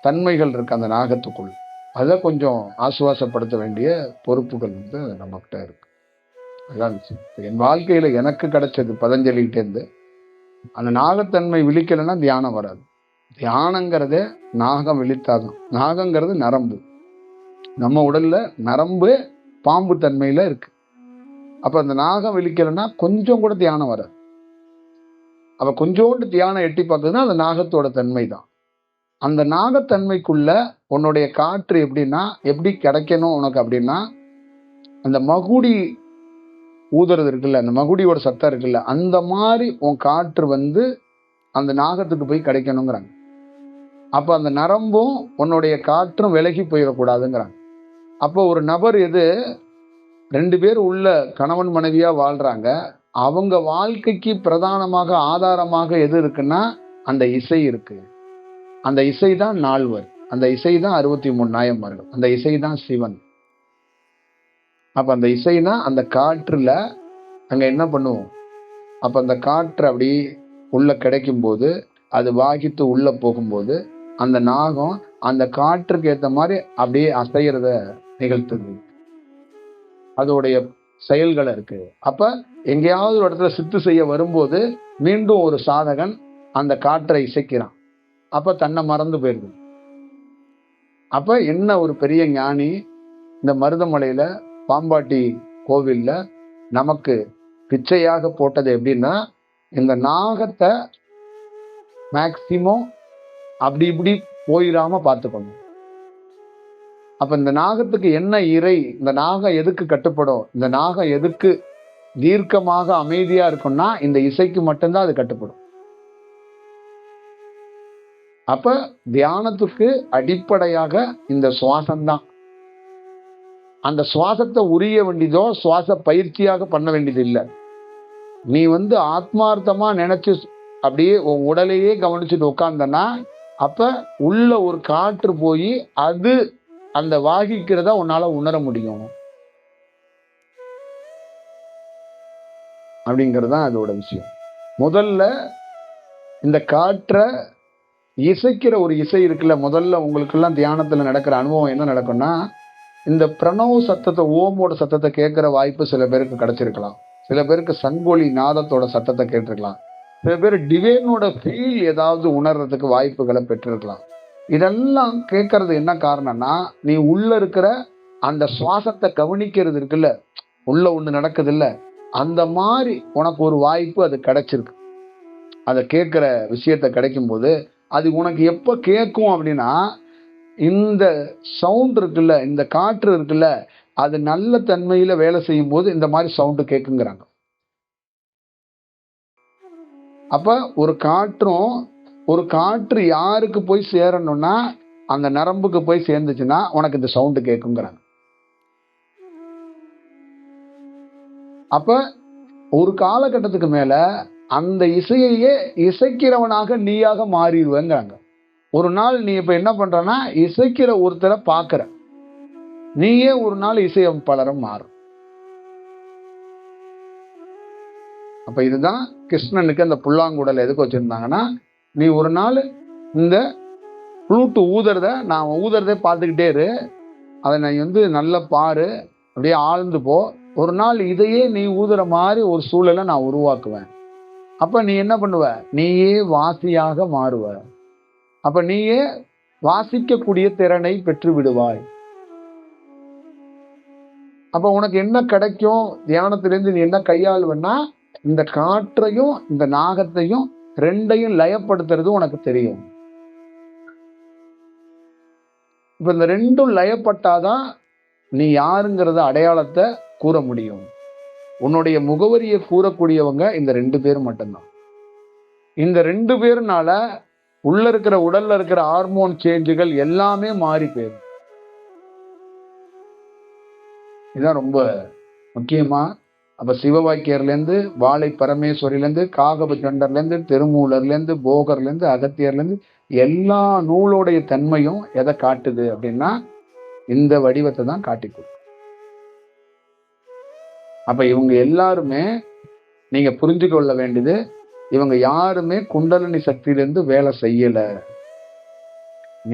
தன்மைகள் இருக்கு அந்த நாகத்துக்குள், அதை கொஞ்சம் ஆசுவாசப்படுத்த வேண்டிய பொறுப்புகள் நம்மகிட்ட இருக்கு. அதான் விஷயம். என் வாழ்க்கையில எனக்கு கிடைச்சது பதஞ்சலிகிட்டேருந்து, அந்த நாகத்தன்மை விழிக்கலைன்னா தியானம் வராது. தியானங்கிறதே நாகம் விழித்தாதான். நாகங்கிறது நரம்பு, நம்ம உடல்ல நரம்பு பாம்பு தன்மையில இருக்கு. அப்ப அந்த நாகம் விழிக்கலைன்னா கொஞ்சம் கூட தியானம் வராது. அப்ப கொஞ்சோண்டு தியானம் எட்டி பார்த்ததுன்னா அந்த நாகத்தோட தன்மை தான். அந்த நாகத்தன்மைக்குள்ள உன்னுடைய காற்று எப்படி கிடைக்கணும் உனக்கு அப்படின்னா, அந்த மகுடி ஊதுறது இருக்குல்ல, அந்த மகுடியோட சத்தம் இருக்குல்ல, அந்த மாதிரி உன் காற்று அந்த நாகத்துக்கு போய் கிடைக்கணுங்கிறாங்க. அப்ப அந்த நரம்பும் உன்னுடைய காற்றும் விலகி போயிடக்கூடாதுங்கிறாங்க. அப்போ ஒரு நபர் 2 பேர் உள்ள கணவன் மனைவியா வாழ்றாங்க, அவங்க வாழ்க்கைக்கு பிரதானமாக ஆதாரமாக எது இருக்குன்னா அந்த இசை இருக்கு. அந்த இசை தான் நால்வர், அந்த இசை தான் 63 நாயன்மார்கள், அந்த இசை தான் சிவன். அப்ப அந்த இசைனா அந்த காற்றுல அங்க என்ன பண்ணுவோம்? அப்ப அந்த காற்று அப்படி உள்ள கிடைக்கும் போது, அது வாகித்து உள்ள போகும்போது அந்த நாகம் அந்த காற்றுக்கு ஏற்ற மாதிரி அப்படியே அசைகிறத நிகழ்த்துது, அதோடைய செயல்களை இருக்கு. அப்ப எங்கேயாவது ஒரு இடத்துல சித்து செய்ய வரும்போது மீண்டும் ஒரு சாதகன் அந்த காற்றை இசைக்கிறான், அப்ப தன்னை மறந்து போயிடுது. அப்ப என்ன ஒரு பெரிய ஞானி இந்த மருதமலையில பாம்பாட்டி கோவில்ல நமக்கு பிச்சையாக போட்டது எப்படின்னா, இந்த நாகத்தை மேக்சிமம் அப்படி இப்படி போயிடாம பார்த்துக்கணும். அப்ப இந்த நாகத்துக்கு என்ன இறை, இந்த நாகம் எதுக்கு கட்டுப்படும், இந்த நாகம் எதுக்கு தீர்க்கமாக அமைதியா இருக்கும்னா இந்த இசைக்கு மட்டும்தான் அது கட்டுப்படும். அப்ப தியானத்துக்கு அடிப்படையாக இந்த சுவாசம்தான். அந்த சுவாசத்தை உரிய வேண்டியதோ சுவாச பயிற்சியாக பண்ண வேண்டியது இல்லை. நீ ஆத்மார்த்தமா நினைச்சு அப்படியே உன் உடலையே கவனிச்சுட்டு உட்கார்ந்தனா அப்ப உள்ள ஒரு காற்று போய் அது அந்த வாகிக்கிறத உன்னால உணர முடியும் அப்படிங்கிறது தான் அதோட விஷயம். முதல்ல இந்த காற்றை இசைக்கிற ஒரு இசை இருக்குல்ல, முதல்ல உங்களுக்கெல்லாம் தியானத்துல நடக்கிற அனுபவம் என்ன நடக்கும்னா, இந்த பிரணவ சத்தத்தை, ஓமோட சத்தத்தை கேட்கிற வாய்ப்பு சில பேருக்கு கிடைச்சிருக்கலாம். சில பேருக்கு சங்கொலி நாதத்தோட சத்தத்தை கேட்டிருக்கலாம். சில பேர் டிவைனோட ஃபீல் ஏதாவது உணர்றதுக்கு வாய்ப்புகளை பெற்றிருக்கலாம். இதெல்லாம் கேட்கறது என்ன காரணம்னா, நீ உள்ள இருக்கிற அந்த சுவாசத்தை கவனிக்கிறது இருக்குல்ல, உள்ள ஒண்ணு நடக்குது இல்ல, அந்த மாதிரி உனக்கு ஒரு வாய்ப்பு அது கிடைச்சிருக்கு. அதை கேட்கிற விஷயத்த கிடைக்கும் போது அது உனக்கு எப்ப கேட்கும் அப்படின்னா, இந்த சவுண்ட் இருக்குல்ல, இந்த காற்று இருக்குல்ல, அது நல்ல தன்மையில வேலை செய்யும் போது இந்த மாதிரி சவுண்டு கேட்குங்கிறாங்க. அப்ப ஒரு காற்று யாருக்கு போய் சேரணும்னா, அந்த நரம்புக்கு போய் சேர்ந்துச்சுன்னா உனக்கு இந்த சவுண்டு கேட்குங்கிறாங்க. அப்ப ஒரு காலகட்டத்துக்கு மேல அந்த இசையையே இசைக்கிறவனாக நீயாக மாறிடுவேங்கிறாங்க. ஒரு நாள் நீ இப்ப என்ன பண்றன்னா, இசைக்கிற ஒருத்தரை பாக்குற, நீயே ஒரு நாள் இசையமைப்பாளரை மாறும். அப்ப இதுதான் கிருஷ்ணனுக்கு அந்த புல்லாங்குடல் எதுக்கு வச்சிருந்தாங்கன்னா, நீ ஒரு நாள் இந்த ஃப்ளூட்டு நான் ஊதுறதே பார்த்துக்கிட்டே இரு, அதை நான் நல்லா பாரு, அப்படியே ஆழ்ந்து போ. ஒரு நாள் இதையே நீ ஊதுற மாதிரி ஒரு சூழலை நான் உருவாக்குவேன். அப்ப நீ என்ன பண்ணுவ, நீயே வாசியாக மாறுவ. அப்ப நீயே வாசிக்கக்கூடிய திறனை பெற்று விடுவாய். அப்ப உனக்கு என்ன கிடைக்கும், தியானத்திலிருந்து நீ என்ன கையாளுவன்னா, இந்த காற்றையும் இந்த நாகத்தையும் ரெண்டையும் லயப்படுத்துறது உனக்கு தெரியும். இப்ப இந்த ரெண்டும் லயப்பட்டாதான் நீ யாருங்கிறத அடையாளத்தை கூற முடியும். உன்னுடைய முகவரியை கூறக்கூடியவங்க இந்த 2 பேர் மட்டும்தான். இந்த 2 பேருனால உள்ள இருக்கிற உடல்ல இருக்கிற ஹார்மோன் சேஞ்சுகள் எல்லாமே மாறி போயிடும். இதுதான் ரொம்ப முக்கியமா. அப்ப சிவவாக்கியர்ல இருந்து, வாழை பரமேஸ்வரில இருந்து, காகப சண்டர்ல இருந்து, திருமூலர்ல இருந்து, போகர்ல இருந்து, அகத்தியர்ல இருந்து எல்லா நூலோடைய தன்மையும் எதை காட்டுது அப்படின்னா, இந்த வடிவத்தை தான் காட்டி கொடுக்கும். அப்ப இவங்க எல்லாருமே நீங்க புரிஞ்சு கொள்ள வேண்டியது, இவங்க யாருமே குண்டலினி சக்தியிலிருந்து வேலை செய்யல,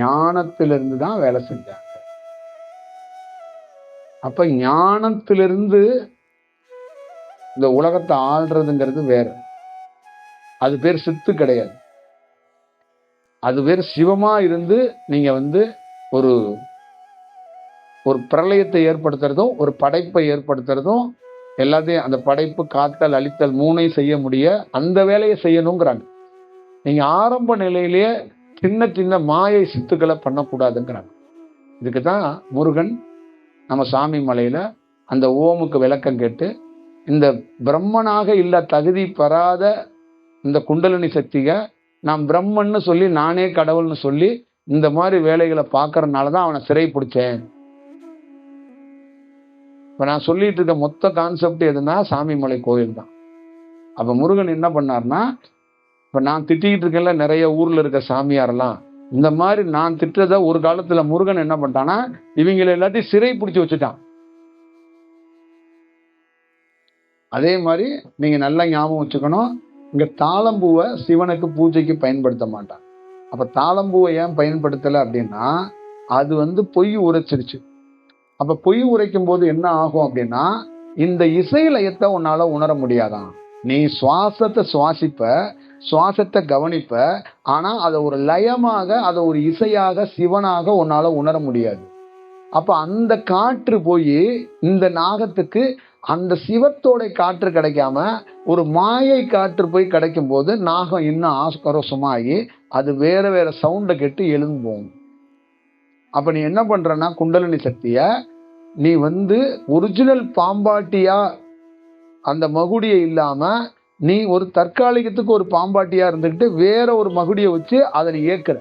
ஞானத்திலிருந்து தான் வேலை செஞ்சாங்க. அப்ப ஞானத்திலிருந்து இந்த உலகத்தை ஆள்றதுங்கிறது வேற. அது பேர் சித்து கிடையாது. அது பேர் சிவமா இருந்து நீங்க ஒரு ஒரு பிரளயத்தை ஏற்படுத்துறதும், ஒரு படைப்பை ஏற்படுத்துறதும், எல்லாத்தையும் அந்த படைப்பு, காத்தல், அழித்தல் 3ஐயும் செய்ய முடிய அந்த வேலையை செய்யணுங்கிறாங்க. நீங்க ஆரம்ப நிலையிலேயே சின்ன சின்ன மாயை சித்துக்களை பண்ணக்கூடாதுங்கிறாங்க. இதுக்குதான் முருகன் நம்ம சாமி மலையில அந்த ஓமுக்கு விளக்கம் கேட்டு, இந்த பிரம்மனாக இல்ல தகுதி பெறாத இந்த குண்டலினி சக்திக நான் பிரம்மன்னு சொல்லி, நானே கடவுள்னு சொல்லி இந்த மாதிரி வேலைகளை பார்க்கறதுனாலதான் அவனை சிறை பிடிச்சேன். இப்ப நான் சொல்லிட்டு இருக்க மொத்த கான்செப்ட் எதுனா சாமிமலை கோயில் தான். அப்ப முருகன் என்ன பண்ணார்னா, இப்ப நான் திட்டிக்கிட்டு இருக்கேன்ல நிறைய ஊர்ல இருக்க சாமியாரெல்லாம், இந்த மாதிரி நான் திட்டுறத ஒரு காலத்துல முருகன் என்ன பண்ணிட்டானா, இவங்களை எல்லாத்தையும் சிறை பிடிச்சு வச்சுட்டான். அதே மாதிரி நீங்க நல்லா ஞாபகம் வச்சுக்கணும், இங்க தாளம்பூவை சிவனுக்கு பூஜைக்கு பயன்படுத்த மாட்டான். அப்ப தாளம்பூவை ஏன் பயன்படுத்தல அப்படின்னா, அது பொய் உரைச்சிருச்சு. அப்ப பொய் உரைக்கும் போது என்ன ஆகும் அப்படின்னா, இந்த இசை லயத்தை உன்னால உணர முடியாதான். நீ சுவாசத்தை சுவாசிப்ப, சுவாசத்தை கவனிப்ப, ஆனா அதை ஒரு லயமாக, அதை ஒரு இசையாக, சிவனாக உன்னால உணர முடியாது. அப்ப அந்த காற்று போய் இந்த நாகத்துக்கு அந்த சிவத்தோட காற்று கிடைக்காம ஒரு மாயை காற்று போய் கிடைக்கும் போது நாகம் இன்னும் ஆஸ்கரோசமாகி அது வேற வேற சவுண்டை கெட்டு எழுந்து போகும். அப்ப நீ என்ன பண்றன்னா, குண்டலினி சக்திய நீ ஒரிஜினல் பாம்பாட்டியா அந்த மகுடியை இல்லாம நீ ஒரு தற்காலிகத்துக்கு ஒரு பாம்பாட்டியா இருந்துகிட்டு வேற ஒரு மகுடியை வச்சு அதை நீ ஏற்கிற,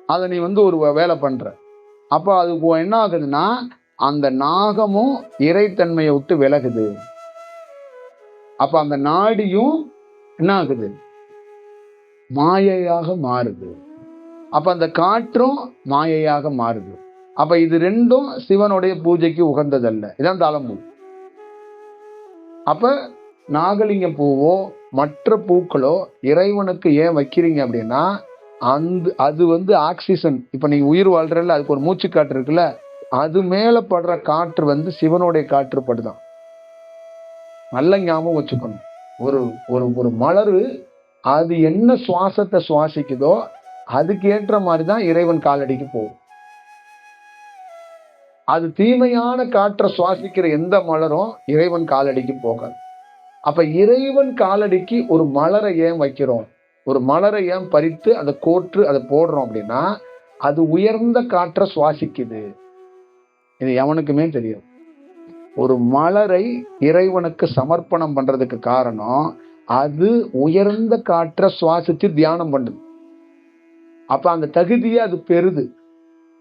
அதை நீ ஒரு வேலை பண்ற. அப்ப அது என்ன ஆகுதுன்னா, அந்த நாகமும் இறைத்தன்மையை விட்டு விலகுது. அப்ப அந்த நாடியும் என்ன ஆகுது, மாயையாக மாறுது. அப்ப அந்த காற்றும் மாயையாக மாறுது. அப்ப இது ரெண்டும் சிவனுடைய பூஜைக்கு உகந்ததல்ல. இதான் தாளம்பூ. அப்ப நாகலிங்கம் பூவோ மற்ற பூக்களோ இறைவனுக்கு ஏன் வைக்கிறீங்க அப்படின்னா, அது ஆக்சிஜன். இப்ப நீங்க உயிர் வாழ்றல, அதுக்கு ஒரு மூச்சு காற்று இருக்குல்ல, அது மேல படுற காற்று சிவனுடைய காற்று படுதான். நல்ல ஞாபகம் வச்சுக்கணும். ஒரு ஒரு ஒரு மலரு அது என்ன சுவாசத்தை சுவாசிக்குதோ அதுக்கு ஏற்ற மாதிரிதான் இறைவன் காலடிக்கு போகும். அது தீமையான காற்றை சுவாசிக்கிற எந்த மலரும் இறைவன் காலடிக்கு போகாது. அப்ப இறைவன் காலடிக்கு ஒரு மலரை ஏன் வைக்கிறோம், ஒரு மலரை ஏன் பறித்து அதை கோற்று அதை போடுறோம் அப்படின்னா, அது உயர்ந்த காற்றை சுவாசிக்குது. இது எவனுக்குமே தெரியும். ஒரு மலரை இறைவனுக்கு சமர்ப்பணம் பண்றதுக்கு காரணம், அது உயர்ந்த காற்றை சுவாசிச்சு தியானம் பண்ணுது. அப்ப அந்த தகுதியை அது பெறுது.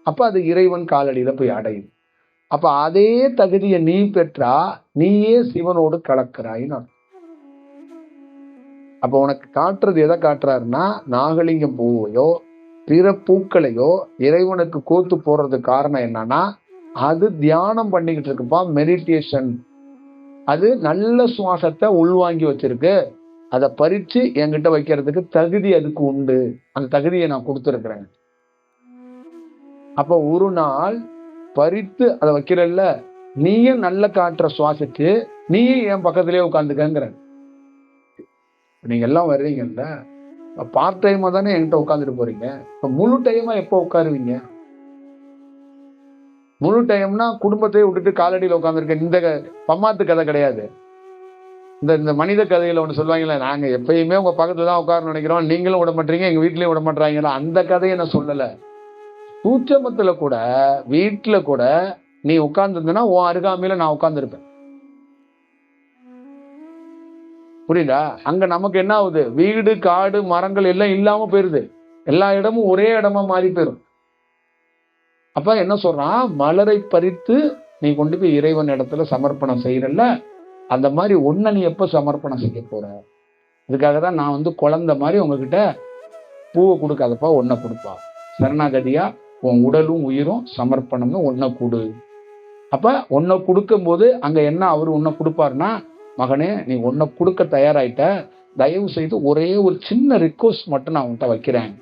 அப்ப அது இறைவன் காலடியில போய் அடையுது. அப்ப அதே தகுதியை நீ பெற்றா நீயே சிவனோடு கலக்கிறாயின்னு. அப்ப உனக்கு காட்டுறது எதை காட்டுறாருன்னா, நாகலிங்கம் பூவையோ பிற பூக்களையோ இறைவனுக்கு கோத்து போடுறது காரணம் என்னன்னா, அது தியானம் பண்ணிக்கிட்டு இருக்குப்பா, மெடிடேஷன். அது நல்ல சுவாசத்தை உள்வாங்கி வச்சிருக்கு. அதை பறிச்சு என்கிட்ட வைக்கிறதுக்கு தகுதி அதுக்கு உண்டு. அந்த தகுதியை நான் கொடுத்துருக்கிறேன். அப்ப ஒரு நாள் பறித்து அதை வைக்கிறல்ல, நீயும் நல்ல காற்றை சுவாசிச்சு நீயும் என் பக்கத்திலேயே உட்காந்துக்கங்கிற. நீங்க எல்லாம் வர்றீங்கல்ல, பார்ட் டைமா தானே என்கிட்ட உட்காந்துட்டு போறீங்க. இப்ப முழு டைமா எப்போ உட்காருவீங்க? முழு டைம்னா குடும்பத்தையே விட்டுட்டு காலடியில் உட்காந்துருக்க. இந்த பம்மாத்து கதை கிடையாது. இந்த மனித கதையில ஒன்று சொல்லுவாங்களே, நாங்க எப்பயுமே உங்க பக்கத்துல தான் உட்கார நினைக்கிறோம், நீங்களும் விட மாட்டீங்க, எங்க வீட்லயும் விட மாட்டாங்களா. அந்த கதையை நான் சொல்லல. சூட்சமத்துல கூட, வீட்டுல கூட நீ உட்கார்ந்துருந்தனா உன் அருகாமையில நான் உட்கார்ந்துருப்பேன். புரியுதா? அங்க நமக்கு என்ன ஆகுது, வீடு காடு மரங்கள் எல்லாம் இல்லாம போயிருது. எல்லா இடமும் ஒரே இடமா மாறி போயிரும். அப்ப என்ன சொல்றான், மலரை பறித்து நீ கொண்டு போய் இறைவன் இடத்துல சமர்ப்பணம் செய்யறல்ல, அந்த மாதிரி ஒன்ன நீ எப்ப சமர்ப்பணம் செய்ய போற? இதுக்காக தான் நான் குழந்தை மாதிரி உங்ககிட்ட பூவை கொடுக்காதப்பா, ஒன்ன கொடுப்பா. சரணாகதியா உன் உடலும் உயிரும் சமர்ப்பணம்னு ஒன்ன கொடு. அப்ப ஒன்ன கொடுக்கும் போது அங்க என்ன அவரு உன்னை கொடுப்பாருன்னா, மகனே நீ ஒன்ன கொடுக்க தயாராயிட்ட, தயவு செய்து ஒரே ஒரு சின்ன ரிக்வஸ்ட் மட்டும் நான் உன்கிட்ட வைக்கிறேன்,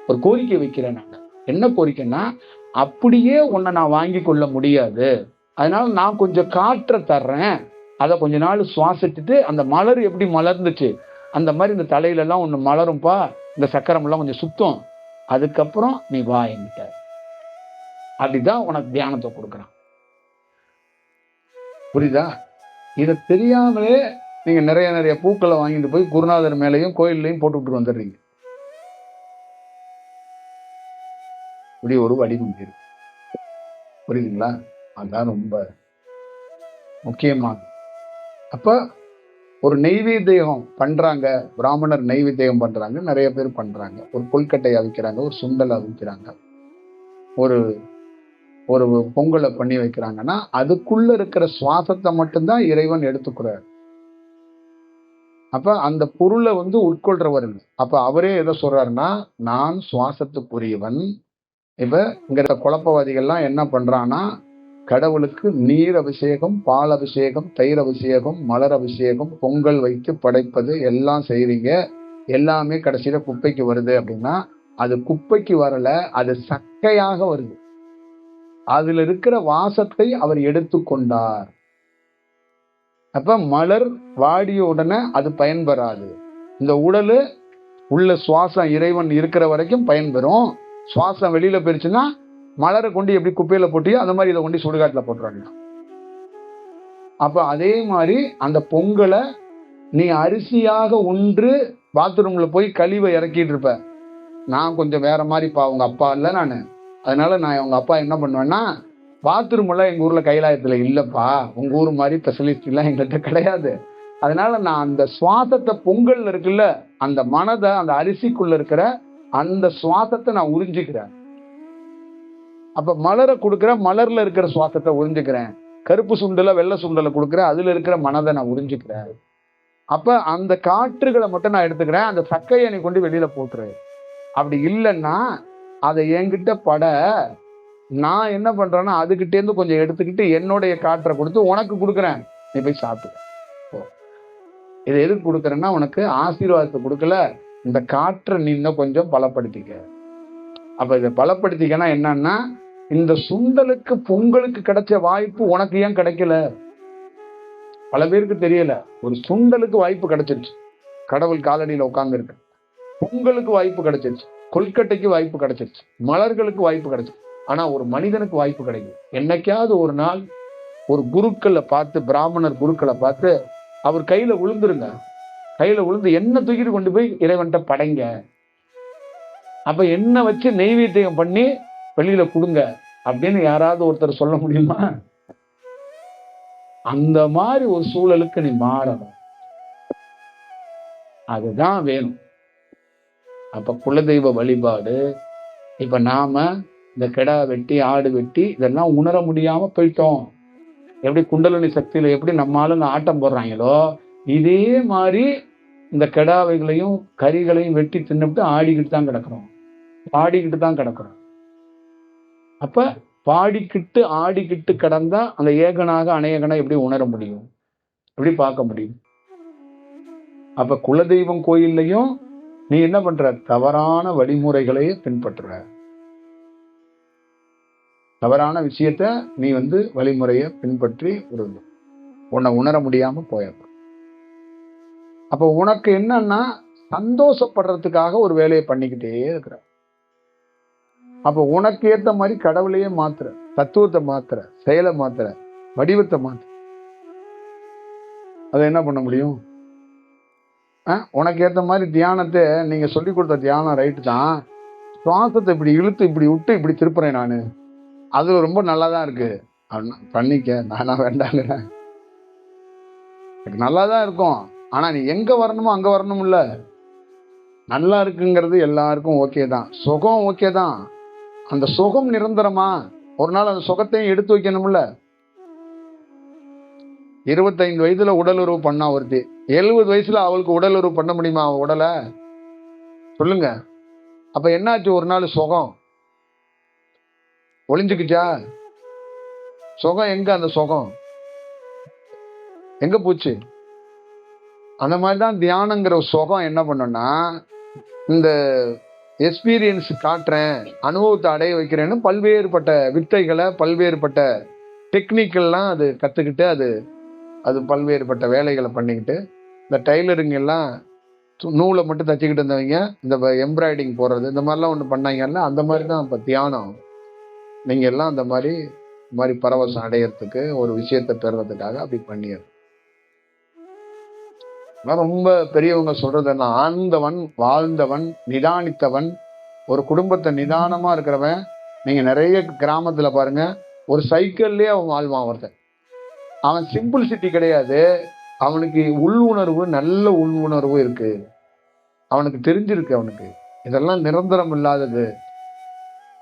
ஒரு கோரிக்கை வைக்கிறேன். நான் என்ன கோரிக்கைன்னா, அப்படியே உன்னை நான் வாங்கி கொள்ள முடியாது, அதனால நான் கொஞ்சம் காற்றை தர்றேன், அதை கொஞ்ச நாள் சுவாசிச்சுட்டு அந்த மலர் எப்படி மலர்ந்துச்சு அந்த மாதிரி இந்த தலையில எல்லாம் ஒண்ணு மலரும்பா, இந்த சக்கரம் எல்லாம் கொஞ்சம் சுத்தம், அதுக்கப்புறம் நீ வா என்கிட்ட. அப்படிதான் உனக்கு தியானத்தை கொடுக்குறான். புரியுதா? இதை தெரியாமலே நீங்க நிறைய நிறைய பூக்களை வாங்கிட்டு போய் குருநாதர் மேலையும் கோயில்லையும் போட்டு விட்டு வந்துடுறீங்க. இப்படி ஒரு வடிவம் இருக்கு. புரியுதுங்களா? அதுதான் ரொம்ப முக்கியமானது. அப்ப ஒரு நெய்வேத்தியம் பண்றாங்க, பிராமணர் நெய்வேத்தியம் பண்றாங்க, நிறைய பேர் பண்றாங்க. ஒரு கொல்கட்டை அவிக்கிறாங்க, ஒரு சுண்டல் அவிக்கிறாங்க, ஒரு ஒரு பொங்கலை பண்ணி வைக்கிறாங்கன்னா அதுக்குள்ள இருக்கிற சுவாசத்தை மட்டும்தான் இறைவன் எடுத்துக்கிறார். அப்ப அந்த பொருளை உட்கொள்றவர். அப்ப அவரே எதை சொல்றாருன்னா, நான் சுவாசத்துக்குரியவன். இப்ப இங்க குழப்பவாதிகள்லாம் என்ன பண்றான்னா, கடவுளுக்கு நீர் அபிஷேகம், பால் அபிஷேகம், தயிர் அபிஷேகம், மலர் அபிஷேகம், பொங்கல் வைத்து படைப்பது எல்லாம் செய்றீங்க, எல்லாமே கடைசியில குப்பைக்கு வருது அப்படின்னா, அது குப்பைக்கு வரல, அது சக்கையாக வருது. அதுல இருக்கிற வாசத்தை அவர் எடுத்துக்கொண்டார். அப்ப மலர் வாடிய உடனே அது பயன்பெறாது. இந்த உடலு உள்ள சுவாசம் இறைவன் இருக்கிற வரைக்கும் பயன்பெறும். சுவாசம் வெளியில போயிருச்சுன்னா மலரை கொண்டு எப்படி குப்பையில போட்டியோ அந்த மாதிரி இதை கொண்டு சுடுகாட்டுல போட்டுறாங்க. அப்ப அதே மாதிரி அந்த பொங்கலை நீ அரிசியாக உண்டு பாத்ரூம்ல போய் கழிவை இறக்கிட்டு இருப்ப. நான் கொஞ்சம் வேற மாதிரிப்பா, உங்க அப்பா இல்லை நானு, அதனால நான் உங்க அப்பா என்ன பண்ணுவேன்னா, பாத்ரூம் எல்லாம் எங்க ஊர்ல கைலாயத்துல இல்லப்பா, உங்க ஊர் மாதிரி ஸ்பெஷலிஸ்ட் எல்லாம் எங்கள்கிட்ட கிடையாது, அதனால நான் அந்த சுவாசத்தை பொங்கல்ல இருக்குல்ல, அந்த மனதை அந்த அரிசிக்குள்ள இருக்கிற அந்த சுவாசத்தை நான் உறிஞ்சிக்கிறேன். அப்ப மலரை கொடுக்குற, மலர்ல இருக்கிற சுவாசத்தை உறிஞ்சிக்கிறேன். கருப்பு சுண்டலை வெள்ளை சுண்டலை கொடுக்குறேன், அதுல இருக்கிற மனதை நான் உறிஞ்சிக்கிறேன். அப்ப அந்த காற்றுகளை மட்டும் நான் எடுத்துக்கிறேன், அந்த சக்கையை நீ கொண்டு வெளியில போட்டுரு. அப்படி இல்லைன்னா அதை என்கிட்ட பட, நான் என்ன பண்றேன்னா அதுகிட்டே இருந்து கொஞ்சம் எடுத்துக்கிட்டு என்னுடைய காற்றை கொடுத்து உனக்கு கொடுக்குறேன், நீ போய் சாப்பிட்டு. இதை எதுக்கு கொடுக்குறேன்னா உனக்கு ஆசீர்வாதத்தை கொடுக்கல, இந்த காற்றை நீ இன்னும் கொஞ்சம் பலப்படுத்திக்க. அப்ப இதை பலப்படுத்திக்கன்னா என்னன்னா, இந்த சுண்டலுக்கு பொங்கலுக்கு கிடைச்ச வாய்ப்பு உனக்கு ஏன் கிடைக்கல? பல பேருக்கு தெரியல. ஒரு சுண்டலுக்கு வாய்ப்பு கிடைச்சிருச்சு, கடவுள் காலடியில உட்கார்ந்து இருக்கு. பொங்கலுக்கு வாய்ப்பு கிடைச்சிருச்சு, கொல்கட்டைக்கு வாய்ப்பு கிடைச்சிருச்சு, மலர்களுக்கு வாய்ப்பு கிடைச்சிருச்சு. ஆனா ஒரு மனிதனுக்கு வாய்ப்பு கிடைக்கும். என்னைக்காவது ஒரு நாள் ஒரு குருக்களை பார்த்து, பிராமணர் குருக்களை பார்த்து அவர் கையில விழுந்துருங்க. கையில விழுந்து என்ன தூக்கிட்டு கொண்டு போய் இறைவன்ட்ட படைங்க. அப்ப என்ன வச்சு நெய்வேத்தியம் பண்ணி வெளியில கொடுங்க அப்படின்னு யாராவது ஒருத்தர் சொல்ல முடியுமா? அந்த மாதிரி ஒரு சூழலுக்கு நீ மாறணும். அதுதான் வேணும். அப்ப குலதெய்வ வழிபாடு, இப்ப நாம இந்த கிடா வெட்டி ஆடு வெட்டி இதெல்லாம் உணர முடியாம போயிட்டோம். எப்படி குண்டலினி சக்தியில எப்படி நம்ம ஆளுங்க ஆட்டம் போடுறாங்களோ, இதே மாதிரி இந்த கிடாவைகளையும் கறிகளையும் வெட்டி தின்னுட்டு ஆடிக்கிட்டு தான் கிடக்குறோம், பாடிக்கிட்டு தான் கிடக்குறோம். அப்ப பாடிக்கிட்டு ஆடிக்கிட்டு கிடந்தா அந்த ஏகனாக அநேகனா எப்படி உணர முடியும், எப்படி பார்க்க முடியும்? அப்ப குலதெய்வம் கோயில்லையும் நீ என்ன பண்ற? தவறான வழிமுறைகளையே பின்பற்றுற, தவறான விஷயத்த நீ வழிமுறையை பின்பற்றி உன்னை உணர முடியாம போயிடும். அப்ப உனக்கு என்னன்னா, சந்தோஷப்படுறதுக்காக ஒரு வேலையை பண்ணிக்கிட்டே இருக்கிற. அப்ப உனக்கு ஏத்த மாதிரி கடவுளையே மாத்துற, தத்துவத்தை மாத்துற, செயலை மாத்துற, வடிவத்தை மாத்துற. அதை என்ன பண்ண முடியும்? உனக்கு ஏத்த மாதிரி தியானத்தை நீங்க சொல்லி கொடுத்த தியானம் ரைட்டு தான். சுவாசத்தை இப்படி இழுத்து இப்படி விட்டு இப்படி திருப்புறேன் நானு, அது ரொம்ப நல்லா தான் இருக்கு, பண்ணிக்க, நானா வேண்டாங்கிறேன். நல்லா தான் இருக்கும், ஆனா நீ எங்க வரணுமோ அங்க வரணும்ல. நல்லா இருக்குங்கிறது எல்லாருக்கும் ஓகே தான், சுகம் ஓகே தான். அந்த சுகம் நிரந்தரமா? ஒரு நாள் அந்த சுகத்தையும் எடுத்து வைக்கணும்ல. 25 வயதுல உடல் உறவு பண்ணா ஒருத்தி, 70 வயசுல அவளுக்கு உடல் உறவு பண்ண முடியுமா? அவ உடலை சொல்லுங்க. அப்ப என்னாச்சு? ஒரு நாள் சுகம் ஒளிஞ்சுக்குச்சா? சுகம் எங்க? அந்த சுகம் எங்க போச்சு? அந்த மாதிரிதான் தியானங்கிற சுகம் என்ன பண்ணுன்னா, இந்த எக்ஸ்பீரியன்ஸ் காட்டுறேன், அனுபவத்தை அடைய வைக்கிறேன்னு பல்வேறுபட்ட வித்தைகளை, பல்வேறுபட்ட டெக்னிக்கெல்லாம் அது கற்றுக்கிட்டு, அது பல்வேறுபட்ட வேலைகளை பண்ணிக்கிட்டு, இந்த டைலரிங் எல்லாம் நூலை மட்டும் தச்சுக்கிட்டு இருந்தவங்க இந்த எம்ப்ராய்டிங் போடுறது இந்த மாதிரிலாம் ஒன்று பண்ணாங்கல்ல, அந்த மாதிரி தான் இப்போ தியானம். நீங்கள் எல்லாம் அந்த மாதிரி பரவசம் அடையிறதுக்கு, ஒரு விஷயத்தை பெறுறதுக்காக அப்படி பண்ணிடுது. ரொம்ப பெரியவங்க சொல்றது என்ன, ஆழ்ந்தவன், வாழ்ந்தவன், நிதானித்தவன், ஒரு குடும்பத்தை நிதானமா இருக்கிறவன். நீங்க நிறைய கிராமத்துல பாருங்க, ஒரு சைக்கிள்லயே அவன் வாழ்வான். ஒருத்தன் அவன் சிம்பிளிசிட்டி கிடையாது, அவனுக்கு உள்ளுணர்வு, நல்ல உள்ளுணர்வு இருக்கு, அவனுக்கு தெரிஞ்சிருக்கு. அவனுக்கு இதெல்லாம் நிரந்தரம் இல்லாதது,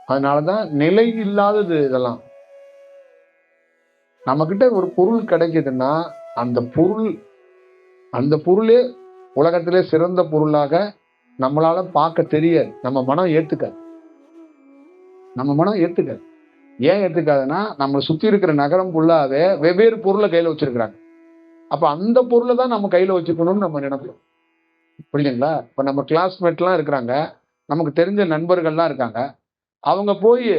அதனாலதான் நிலை இல்லாதது. இதெல்லாம் நம்ம கிட்ட ஒரு பொருள் கிடைக்குதுன்னா, அந்த பொருளே உலகத்திலே சிறந்த பொருளாக நம்மளால பார்க்க தெரியாது. நம்ம மனம் ஏத்துக்காது. ஏன் ஏத்துக்காதுன்னா, நம்மளை சுத்தி இருக்கிற நகரம் ஃபுல்லாவே வெவ்வேறு பொருளை கையில வச்சிருக்கிறாங்க. அப்ப அந்த பொருளை தான் நம்ம கையில வச்சுக்கணும்னு நம்ம நினைப்போம். புரியுதுங்களா? இப்ப நம்ம கிளாஸ்மேட்லாம் இருக்கிறாங்க, நமக்கு தெரிஞ்ச நண்பர்கள்லாம் இருக்காங்க. அவங்க போய்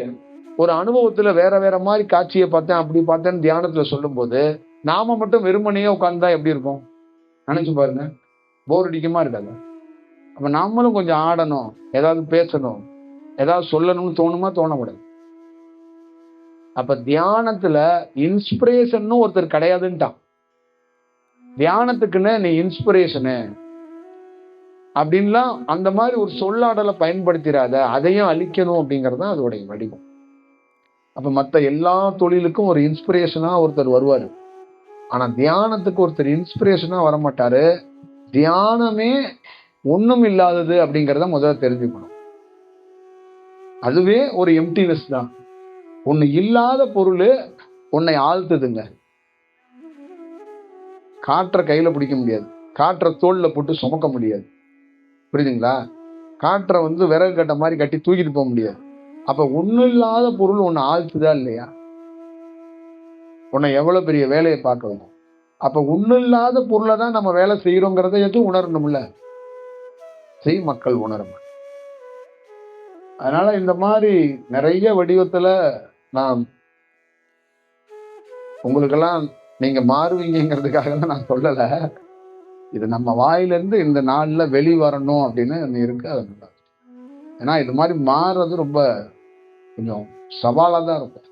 ஒரு அனுபவத்துல வேற வேற மாதிரி காட்சியை பார்த்தேன், அப்படி பார்த்தேன்னு தியானத்துல சொல்லும் போது, நாம மட்டும் வெறுமனையே உட்கார்ந்தா எப்படி இருக்கும்? நினைச்சு பாருங்க, போர் அடிக்குமா இருக்காது? அப்ப நாமளும் கொஞ்சம் ஆடணும், ஏதாவது பேசணும், ஏதாவது சொல்லணும்னு தோணுமா? தோணக்கூடாது. அப்ப தியானத்துல இன்ஸ்பிரேஷன் ஒருத்தர் கிடையாதுன்ட்டான். தியானத்துக்குன்னு நீ இன்ஸ்பிரேஷனு அப்படின்லாம் அந்த மாதிரி ஒரு சொல்லாடலை பயன்படுத்திடாத, அதையும் அழிக்கணும் அப்படிங்கிறது தான் அதோடைய வடிவம். அப்ப மற்ற எல்லா தொழிலுக்கும் ஒரு இன்ஸ்பிரேஷனா ஒருத்தர் வருவாரு, ஆனா தியானத்துக்கு ஒருத்தர் இன்ஸ்பிரேஷனா வரமாட்டாரு. தியானமே ஒண்ணும் இல்லாதது அப்படிங்கிறத முதல்ல தெரிஞ்சுக்கணும். அதுவே ஒரு எம்டினஸ் தான். ஒண்ணு இல்லாத பொருள் உன்னை ஆழ்த்துதுங்க. காற்றை கையில பிடிக்க முடியாது, காற்றை தோல்ல போட்டு சுமக்க முடியாது. புரியுதுங்களா? காற்றை விறகு கட்ட மாதிரி கட்டி தூக்கிட்டு போக முடியாது. அப்ப ஒண்ணும் இல்லாத பொருள் ஒண்ணு ஆழ்த்துதா இல்லையா? உன்னை எவ்வளவு பெரிய வேலையை பார்க்கணும். அப்ப ஒண்ணும் இல்லாத பொருளை தான் நம்ம வேலை செய்யறோங்கிறத எதுவும் உணரணும்ல. மக்கள் உணரணும். அதனால இந்த மாதிரி நிறைய வடிவத்துல நான் உங்களுக்கெல்லாம் நீங்க மாறுவீங்கிறதுக்காக நான் சொல்லல. இது நம்ம வாயிலிருந்து இந்த நாள்ல வெளிவரணும் அப்படின்னு இருக்கு. அது ஏன்னா இது மாதிரி மாறுறது ரொம்ப கொஞ்சம் சவாலா தான் இருக்கும்.